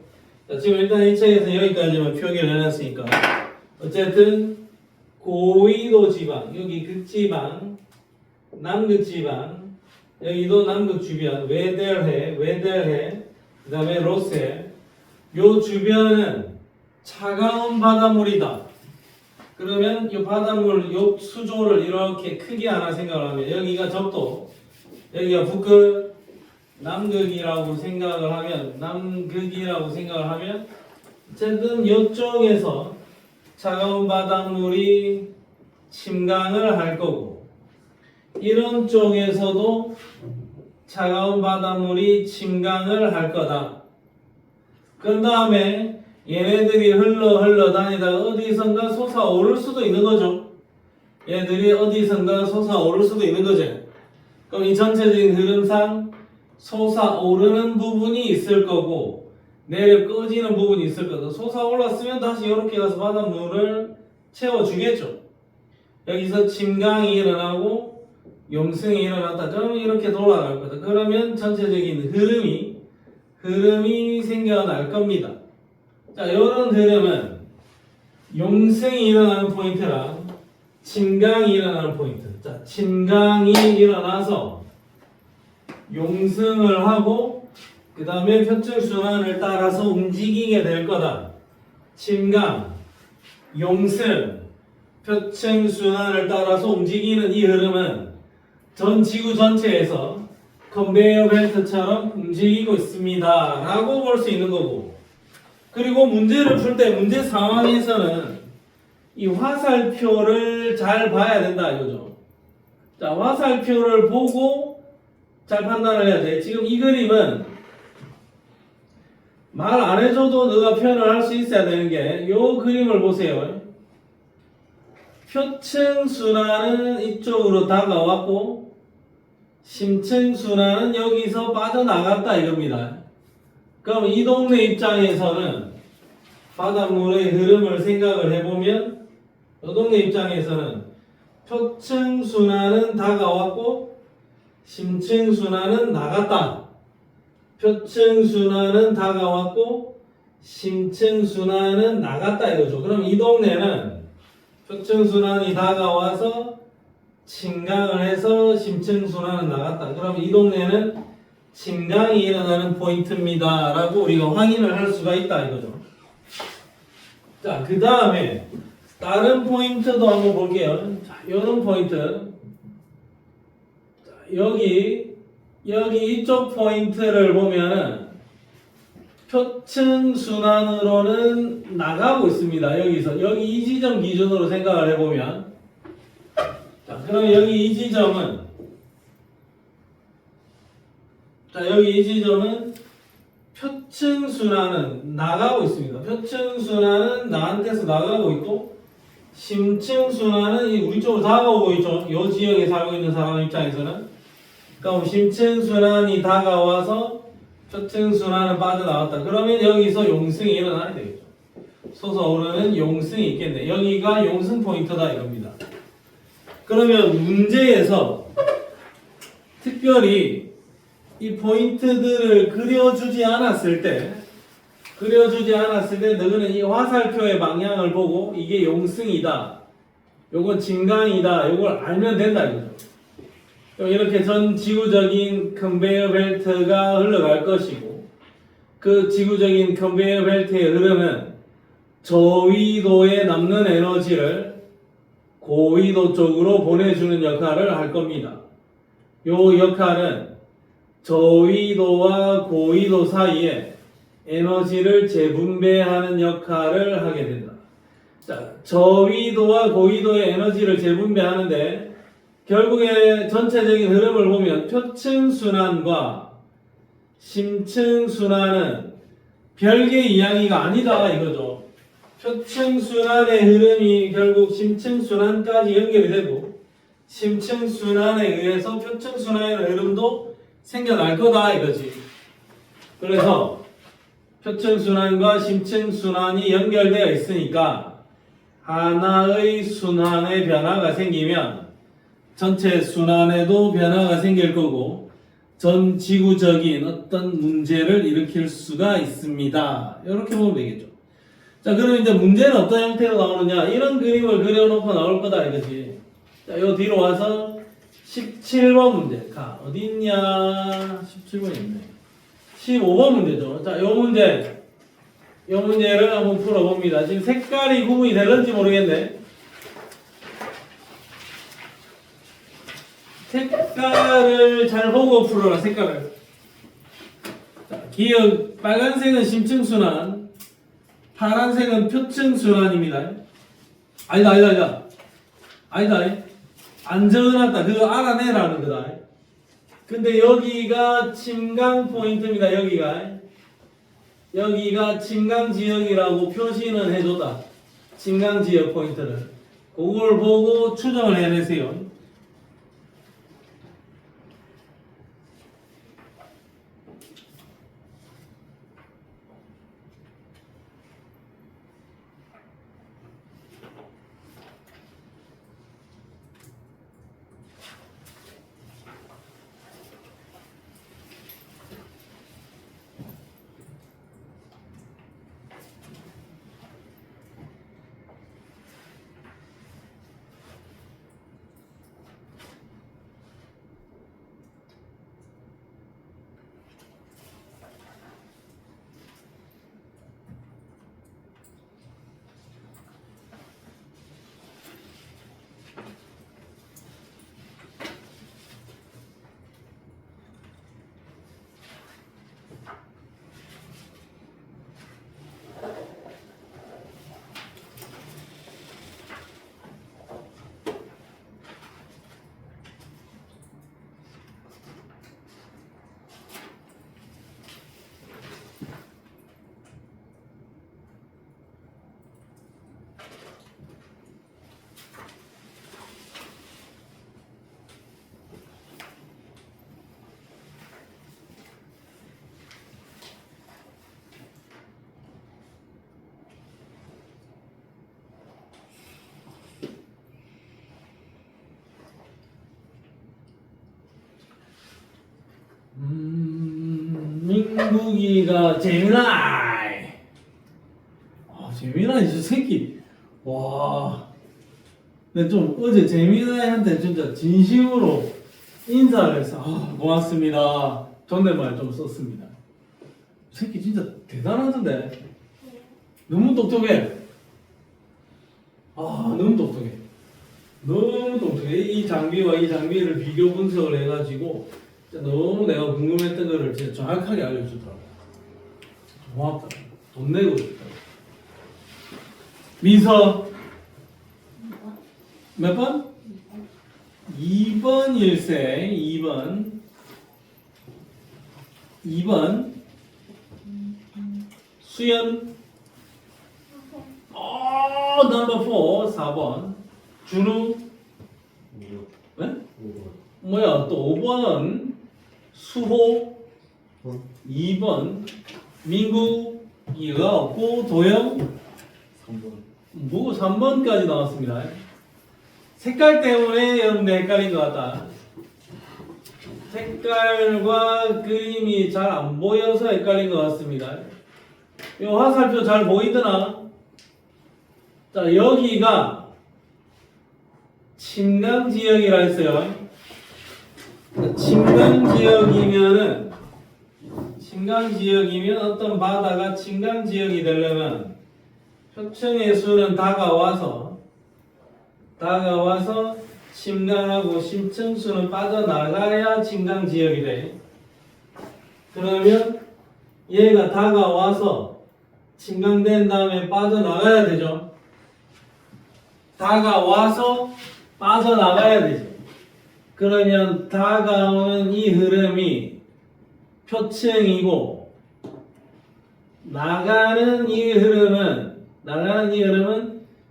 자, 지금 일단 1차에서 여기까지만 표기를 해놨으니까, 어쨌든 고위도 지방, 여기 극지방, 남극 지방, 여기도 남극 주변, 웨델해, 그 다음에 로스해. 요 주변은 차가운 바닷물이다. 그러면 이 바닷물, 요 수조를 이렇게 크게 하나 생각을 하면 여기가 적도, 여기가 북극, 남극이라고 생각을 하면 어쨌든 이쪽에서 차가운 바닷물이 침강을 할 거고 이런 쪽에서도 차가운 바닷물이 침강을 할 거다. 그 다음에 얘네들이 흘러 다니다가 어디선가 솟아오를 수도 있는 거죠. 얘들이 어디선가 솟아오를 수도 있는 거죠. 그럼 이 전체적인 흐름상 솟아오르는 부분이 있을 거고 내려 꺼지는 부분이 있을 거다. 솟아올랐으면 다시 이렇게 가서 바닷물을 채워주겠죠. 여기서 침강이 일어나고 용승이 일어났다. 그러면 이렇게 돌아갈 거다. 그러면 전체적인 흐름이 생겨날 겁니다. 자, 이런 흐름은 용승이 일어나는 포인트랑 침강이 일어나는 포인트. 자, 침강이 일어나서 용승을 하고 그 다음에 표층순환을 따라서 움직이게 될 거다. 침강, 용승, 표층순환을 따라서 움직이는 이 흐름은 전 지구 전체에서 컨베이어 벨트처럼 움직이고 있습니다 라고 볼 수 있는 거고, 그리고 문제를 풀 때 문제 상황에서는 이 화살표를 잘 봐야 된다 이거죠. 자, 화살표를 보고 잘 판단을 해야 돼. 지금 이 그림은 말 안 해줘도 너가 표현을 할 수 있어야 되는 게 이 그림을 보세요. 표층순환은 이쪽으로 다가왔고 심층순환은 여기서 빠져나갔다 이겁니다. 그럼 이 동네 입장에서는 바닷물의 흐름을 생각을 해보면 이 동네 입장에서는 표층순환은 다가왔고 심층순환은 나갔다. 표층순환은 다가왔고 심층순환은 나갔다 이거죠. 그럼 이 동네는 표층순환이 다가와서 침강을 해서 심층순환은 나갔다. 그럼 이 동네는 침강이 일어나는 포인트입니다 라고 우리가 확인을 할 수가 있다 이거죠. 자, 그 다음에 다른 포인트도 한번 볼게요. 자, 요런 포인트. 자, 여기 이쪽 포인트를 보면은 표층 순환으로는 나가고 있습니다. 여기 이 지점 기준으로 생각을 해보면, 자, 그럼 여기 이 지점은, 자, 여기 이 지점은 표층 순환은 나가고 있습니다. 표층 순환은 나한테서 나가고 있고, 심층 순환은 우리 쪽으로 다가오고 있죠. 이 지역에 살고 있는 사람 입장에서는. 그럼 심층 순환이 다가와서 표층 순환은 빠져나왔다. 그러면 여기서 용승이 일어나야 되겠죠. 솟아오르는 용승이 있겠네. 여기가 용승 포인트다 이겁니다. 그러면 문제에서 특별히 이 포인트들을 그려주지 않았을 때 너희는 이 화살표의 방향을 보고 이게 용승이다, 요건 진강이다, 요걸 알면 된다 이거죠. 이렇게 전 지구적인 컨베이어 벨트가 흘러갈 것이고, 그 지구적인 컨베이어 벨트의 흐름은 저위도에 남는 에너지를 고위도 쪽으로 보내주는 역할을 할 겁니다. 요 역할은 저위도와 고위도 사이에 에너지를 재분배하는 역할을 하게 된다. 자, 저위도와 고위도의 에너지를 재분배하는데 결국에 전체적인 흐름을 보면 표층 순환과 심층 순환은 별개의 이야기가 아니다 이거죠. 표층 순환의 흐름이 결국 심층 순환까지 연결이 되고, 심층 순환에 의해서 표층 순환의 흐름도 생겨날 거다 이거지. 그래서 표층 순환과 심층 순환이 연결되어 있으니까 하나의 순환의 변화가 생기면 전체 순환에도 변화가 생길 거고, 전 지구적인 어떤 문제를 일으킬 수가 있습니다. 이렇게 보면 되겠죠. 자, 그럼 이제 문제는 어떤 형태로 나오느냐? 이런 그림을 그려놓고 나올 거다 이거지. 자, 요 뒤로 와서 17번 문제. 가, 어디 있냐? 17번이 있네. 15번 문제죠. 자, 요 문제를 한번 풀어봅니다. 지금 색깔이 구분이 되는지 모르겠네. 색깔을 잘 보고 풀어라, 색깔을. 자, 기억, 빨간색은 심층순환, 파란색은 표층순환입니다. 아니다. 안 적어놨다. 그거 알아내라는 거다. 근데 여기가 침강 포인트입니다. 여기가 침강 지역이라고 표시는 해줬다. 침강 지역 포인트를. 그걸 보고 추정을 해내세요. 민국이가 재미나이. 재미나이 저 새끼. 와. 근데 좀 어제 재미나이한테 진짜 진심으로 인사를 해서 고맙습니다. 존댓말 좀 썼습니다. 이 새끼 진짜 대단하던데. 너무 똑똑해. 너무 똑똑해. 너무 똑똑해. 이 장비와 이 장비를 비교 분석을 해가지고 진짜 너무 내가 궁금했던 거를 진짜 정확하게 알려주더라고. 고맙다. 돈 내고 싶다. 민서 몇 번? 2번 일세 2번 수연 넘버 4 4번 준우 5번. 네? 5번. 뭐야 또 5번은 수호 5번. 2번 민구 이가 없고 도영 3번. 뭐 3번까지 나왔습니다. 색깔 때문에 여러분들 헷갈린 것 같다. 색깔과 그림이 잘 안 보여서 헷갈린 것 같습니다. 이 화살표 잘 보이드나? 자, 여기가 침강지역이라 했어요. 침강지역이면 어떤 바다가 침강지역이 되려면 표층의 수는 다가와서 침강하고 심층수는 빠져나가야 침강지역이 돼. 그러면 얘가 다가와서 침강된 다음에 빠져나가야 되죠. 다가와서 빠져나가야 되죠. 그러면 다가오는 이 흐름이 표층이고 나가는 이 흐름은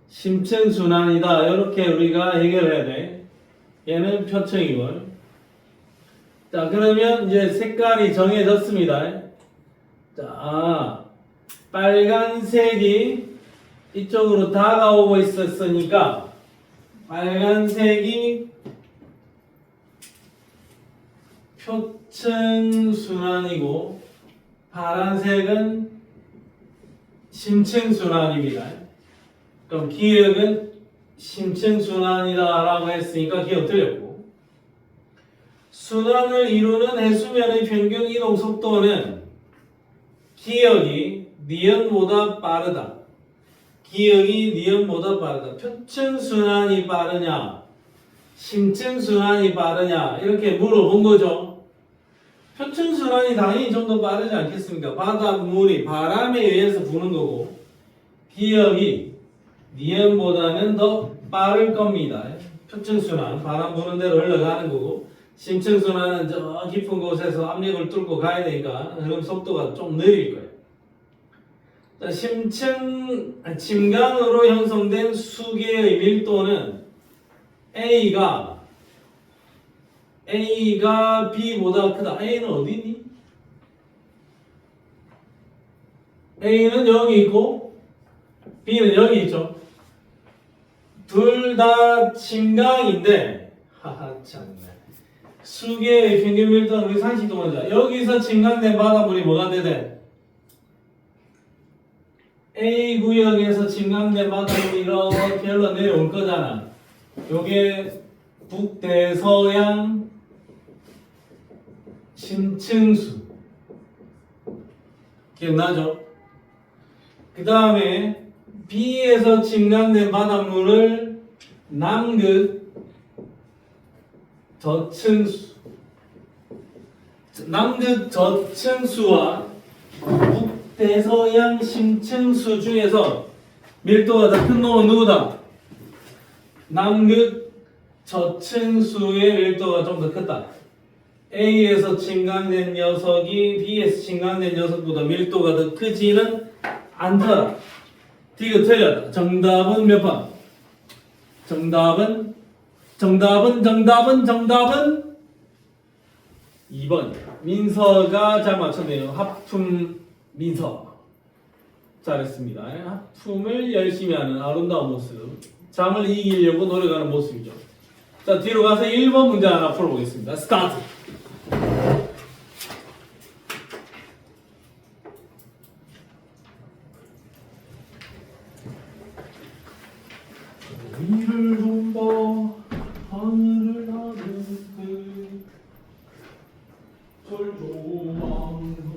심층순환이다. 이렇게 우리가 해결해야 돼. 얘는 표층이고. 자, 그러면 이제 색깔이 정해졌습니다. 자, 빨간색이 이쪽으로 다가오고 있었으니까 빨간색이 표층순환이고 파란색은 심층순환입니다. 그럼 기역은 심층순환이다 라고 했으니까 기억 틀렸고 순환을 이루는 해수면의 평균 이동 속도는 기역이 니은보다 빠르다. 표층순환이 빠르냐 심층순환이 빠르냐 이렇게 물어본 거죠. 표층순환이 당연히 좀 더 빠르지 않겠습니까? 바닷물이 바람에 의해서 부는 거고 기역이 니은보다는 더 빠를 겁니다. 표층순환, 바람 부는 대로 흘러가는 거고 심층순환은 저 깊은 곳에서 압력을 뚫고 가야 되니까 흐름 속도가 좀 느릴 거예요. 자, 침강으로 형성된 수계의 밀도는 A가 B보다 크다. A는 어디 있니? A는 여기 있고 B는 여기 있죠. 둘 다 침강인데 참네. 수계의 평균 밀도는 우리 상식도 먼저. 여기서 침강된 바닷물이 뭐가 되대? A 구역에서 침강된 바닷물이 이렇게 흘러내려올 거잖아. 요게 북대서양 심층수. 기억나죠? 그 다음에 B에서 침강된 바닷물을 남극 저층수, 남극 저층수와 북대서양 심층수 중에서 밀도가 더 큰 놈은 누구다? 남극 저층수의 밀도가 좀 더 크다. A에서 침강된 녀석이 B에서 침강된 녀석보다 밀도가 더 크지는 않더라. D가 틀렸다. 정답은 몇 번? 정답은 2번. 민서가 잘 맞췄네요. 하품 민서. 잘했습니다. 하품을 열심히 하는 아름다운 모습. 잠을 이기려고 노력하는 모습이죠. 자, 뒤로 가서 1번 문제 하나 풀어보겠습니다. 스타트! 위를 좀 봐, 하늘을 나르듯 절조망도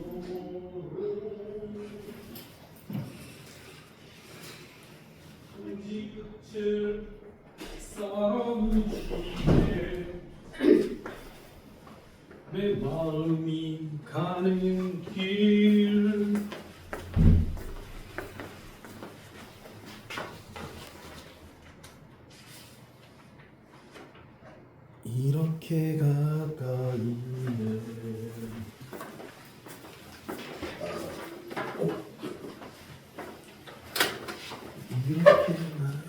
지긋지 이렇게 가까이는 이렇게 나를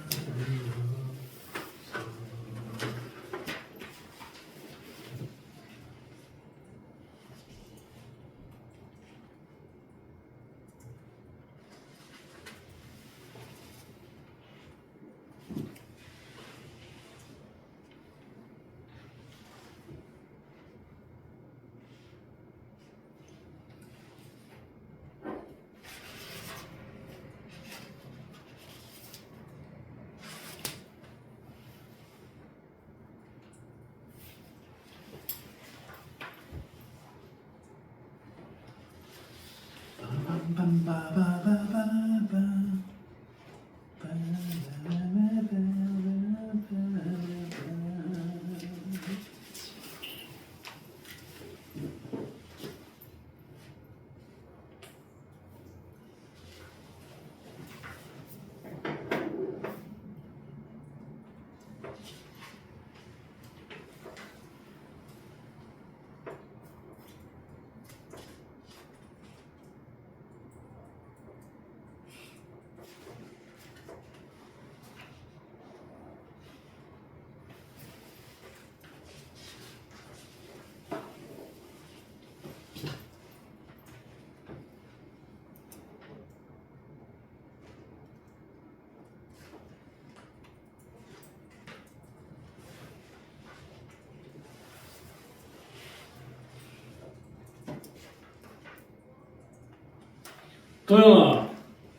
도영아,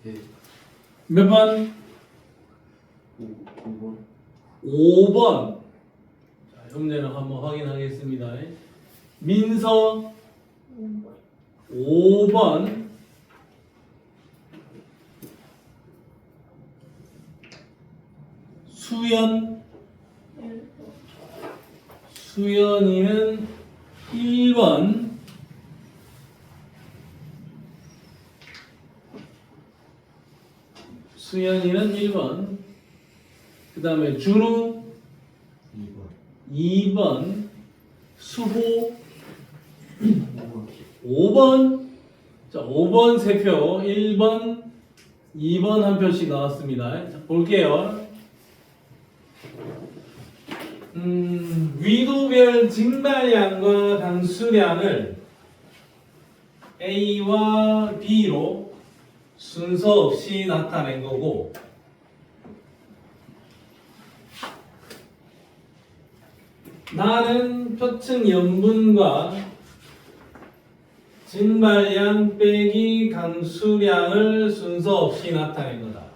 예. 몇 번? 5번 5번. 자, 문제는 한번 확인하겠습니다. 민서 5번. 수연이는 1번. 수연이는 1번. 그 다음에 준우 2번 2번. 수호 5번 5번. 자, 5번 3표, 1번, 2번 한 표씩 나왔습니다. 자, 볼게요. 위도별 증발량과 강수량을 A와 B로 순서 없이 나타낸 거고, 나는 표층 염분과 증발량 빼기 강수량을 순서 없이 나타낸 거다.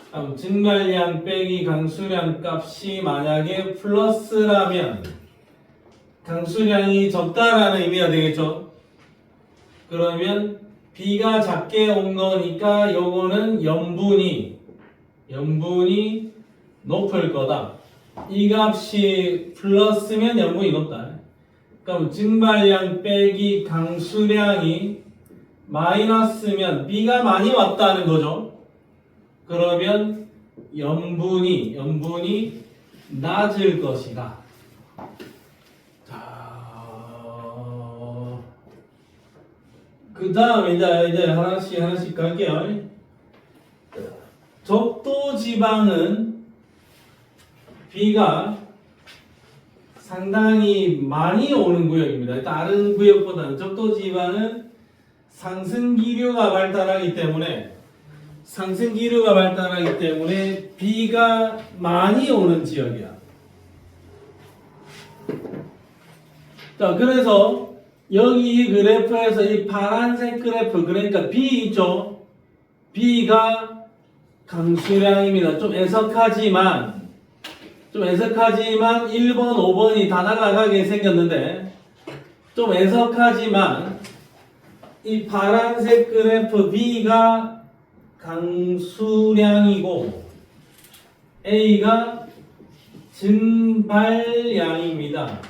그럼 증발량 빼기 강수량 값이 만약에 플러스라면 강수량이 적다라는 의미가 되겠죠. 그러면 B가 작게 온 거니까 요거는 염분이 높을 거다. 이 값이 플러스면 염분이 높다. 그럼 증발량 빼기 강수량이 마이너스면 B가 많이 왔다는 거죠. 그러면 염분이 낮을 것이다. 자, 그 다음에 이제 하나씩 갈게요. 적도 지방은 B가 상당히 많이 오는 구역입니다. 다른 구역보다는 적도 지방은 상승 기류가 발달하기 때문에 B가 많이 오는 지역이야. 자, 그래서 여기 이 그래프에서 이 파란색 그래프, 그러니까 B 있죠? B가 강수량입니다. 좀 애석하지만 1번, 5번이 다 날아가게 생겼는데, 좀 애석하지만 이 파란색 그래프 B가 강수량이고 A가 증발량입니다.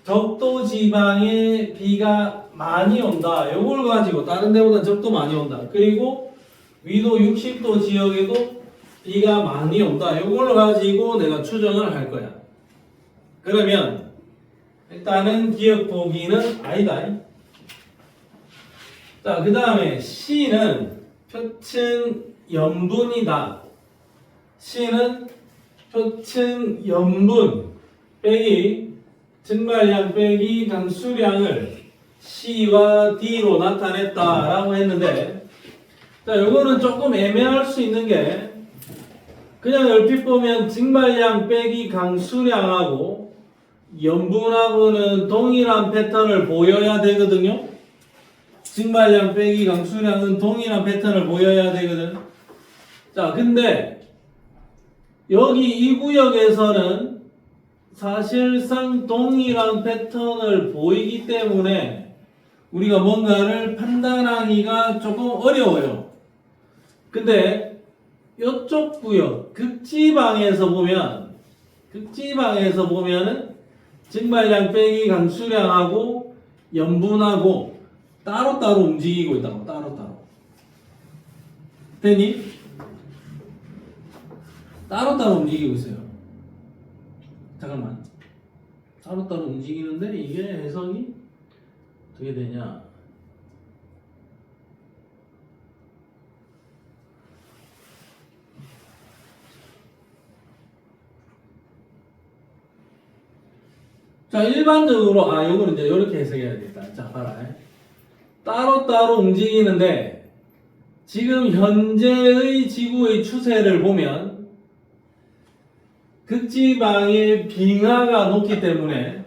적도 지방에 B가 많이 온다. 이걸 가지고 다른 데보다 적도 많이 온다. 그리고 위도 60도 지역에도 B가 많이 온다. 이걸 가지고 내가 추정을 할 거야. 그러면 일단은 기억 보기는 아니다. 자, 그 다음에 C는 표층 염분이다. C는 표층 염분 빼기 증발량 빼기 강수량을 C와 D로 나타냈다라고 했는데, 자, 요거는 조금 애매할 수 있는 게, 그냥 얼핏 보면 증발량 빼기 강수량하고 염분하고는 동일한 패턴을 보여야 되거든요. 증발량 빼기 강수량은 동일한 패턴을 보여야 되거든. 자, 근데 여기 이 구역에서는 사실상 동일한 패턴을 보이기 때문에 우리가 뭔가를 판단하기가 조금 어려워요. 근데 이쪽 구역 극지방에서 보면은 증발량 빼기 강수량하고 염분하고 따로따로 움직이고 있다고. 따로따로 되니? 따로따로 움직이고 있어요. 잠깐만. 따로따로 움직이는데 이게 해석이 어떻게 되냐? 자, 일반적으로 요거는 이제 이렇게 해석해야 되겠다. 자, 봐라. 따로따로 움직이는데 지금 현재의 지구의 추세를 보면 극지방의 빙하가 높기 때문에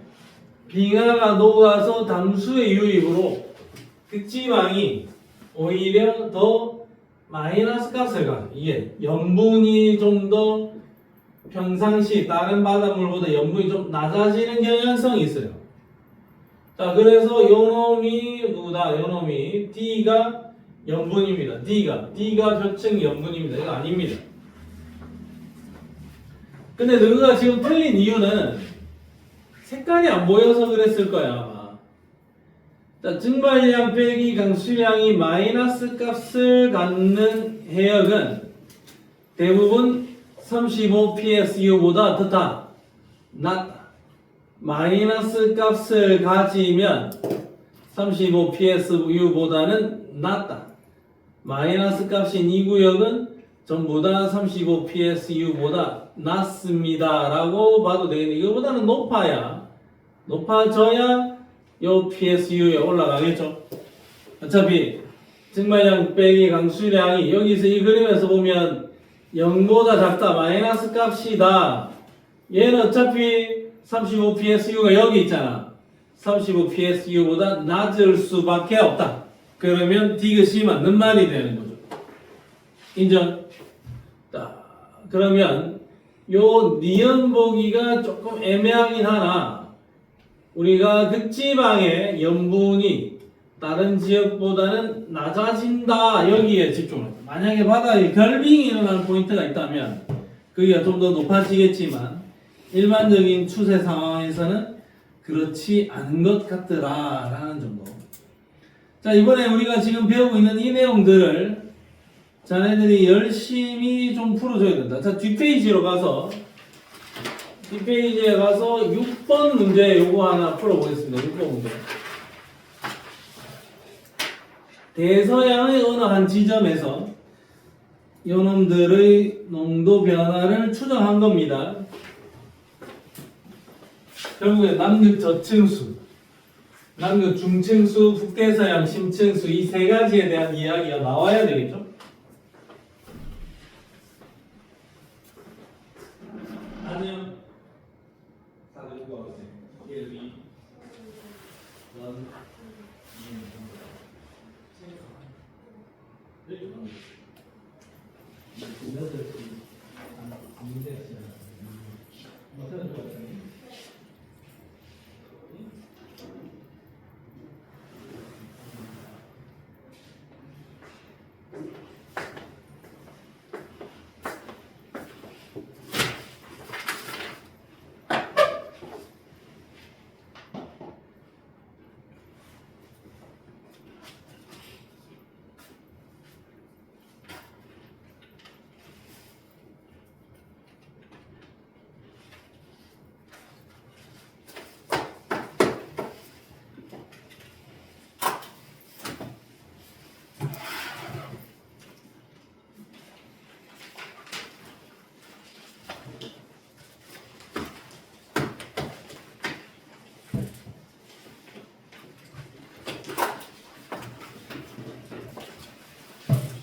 빙하가 녹아서 담수의 유입으로 극지방이 오히려 더 마이너스 값을 가. 이게 염분이 좀 더 평상시 다른 바닷물보다 염분이 좀 낮아지는 경향성이 있어요. 자, 그래서 요놈이 누구다? 요놈이 D가 염분입니다. D가 표층 염분입니다. 이거 아닙니다. 근데 너가 지금 틀린 이유는 색깔이 안 보여서 그랬을 거야, 아마. 자, 증발량 빼기 강수량이 마이너스 값을 갖는 해역은 대부분 35 PSU보다 더 낮다. 마이너스 값을 가지면 35 PSU보다는 낮다. 마이너스 값인 이 구역은 전부 다 35 PSU보다 낮습니다. 라고 봐도 되겠네. 이거보다는 높아져야 요 PSU에 올라가겠죠. 어차피 증발량 빼기 강수량이 여기서 이 그림에서 보면 0보다 작다. 마이너스 값이다. 얘는 어차피 35 PSU가 여기 있잖아. 35 PSU보다 낮을 수밖에 없다. 그러면 디귿이 맞는 말이 되는 거죠. 인정? 자, 그러면 요 니은 보기가 조금 애매하긴 하나 우리가 극지방의 염분이 다른 지역보다는 낮아진다 여기에 집중을 합니다. 만약에 바다에 결빙이 일어나는 포인트가 있다면 그게 좀 더 높아지겠지만 일반적인 추세 상황에서는 그렇지 않은 것 같더라 라는 정도. 자, 이번에 우리가 지금 배우고 있는 이 내용들을 자네들이 열심히 좀 풀어줘야 된다. 자, 뒷페이지에 가서 6번 문제 요거 하나 풀어보겠습니다. 6번 문제. 대서양의 어느 한 지점에서 요놈들의 농도 변화를 추정한 겁니다. 결국에 남극 저층수, 남극 중층수, 북대서양 심층수 이 세 가지에 대한 이야기가 나와야 되겠죠? 아니요. 다들 누가 오세요? 1, 2, 1, 2,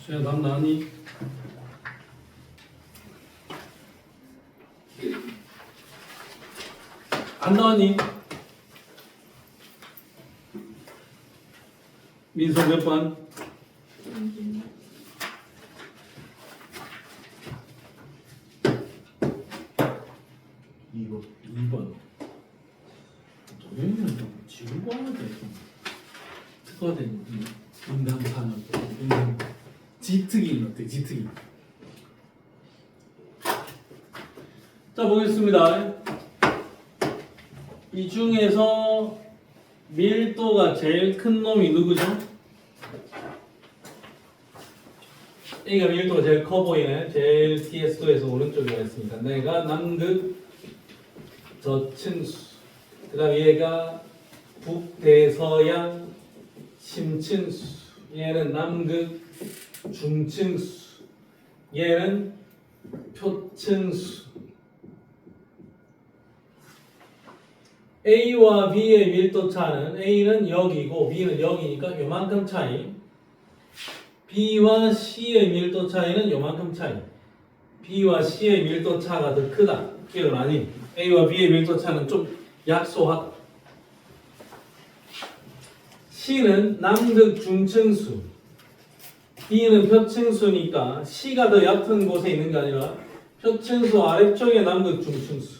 수현아 답 나왔니? 안 나왔니? 민서 몇 번? 2번. 2번. 도현이는 좀 지우고 하는데 좀 특화된 인간산업, 인간 지특인 어때? 지특인. 자 보겠습니다. 이 중에서 밀도가 제일 큰 놈이 누구죠? A가 밀도가 제일 커 보이네. 제일 TS2에서 오른쪽에 와 있으니까 내가 남극 저층수, 그 다음 얘가 북대서양 심층수, 얘는 남극 중층수, 얘는 표층수. A와 B의 밀도 차는 A는 여기고 B는 여기니까 요만큼 차이. B와 C의 밀도 차이는 요만큼 차이. B와 C의 밀도 차가 더 크다. 기억은 아니. A와 B의 밀도 차는 좀 약소하다. C는 남극 중층수, B는 표층수니까 C가 더 얕은 곳에 있는 게 아니라 표층수 아래쪽에 남극 중층수.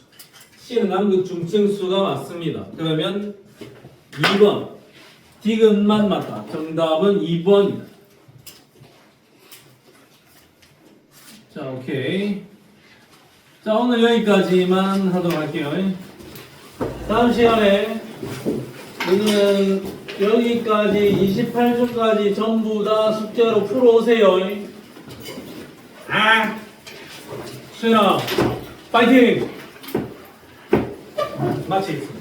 C는 남극 중층수가 맞습니다. 그러면 2번 디귿만 맞다. 정답은 2번이다. 자, 오케이. 자, 오늘 여기까지만 하도록 할게요. 다음 시간에 우리는 여기까지 28초까지 전부 다 숙제로 풀어오세요. 수연아, 파이팅! 마치겠습니다.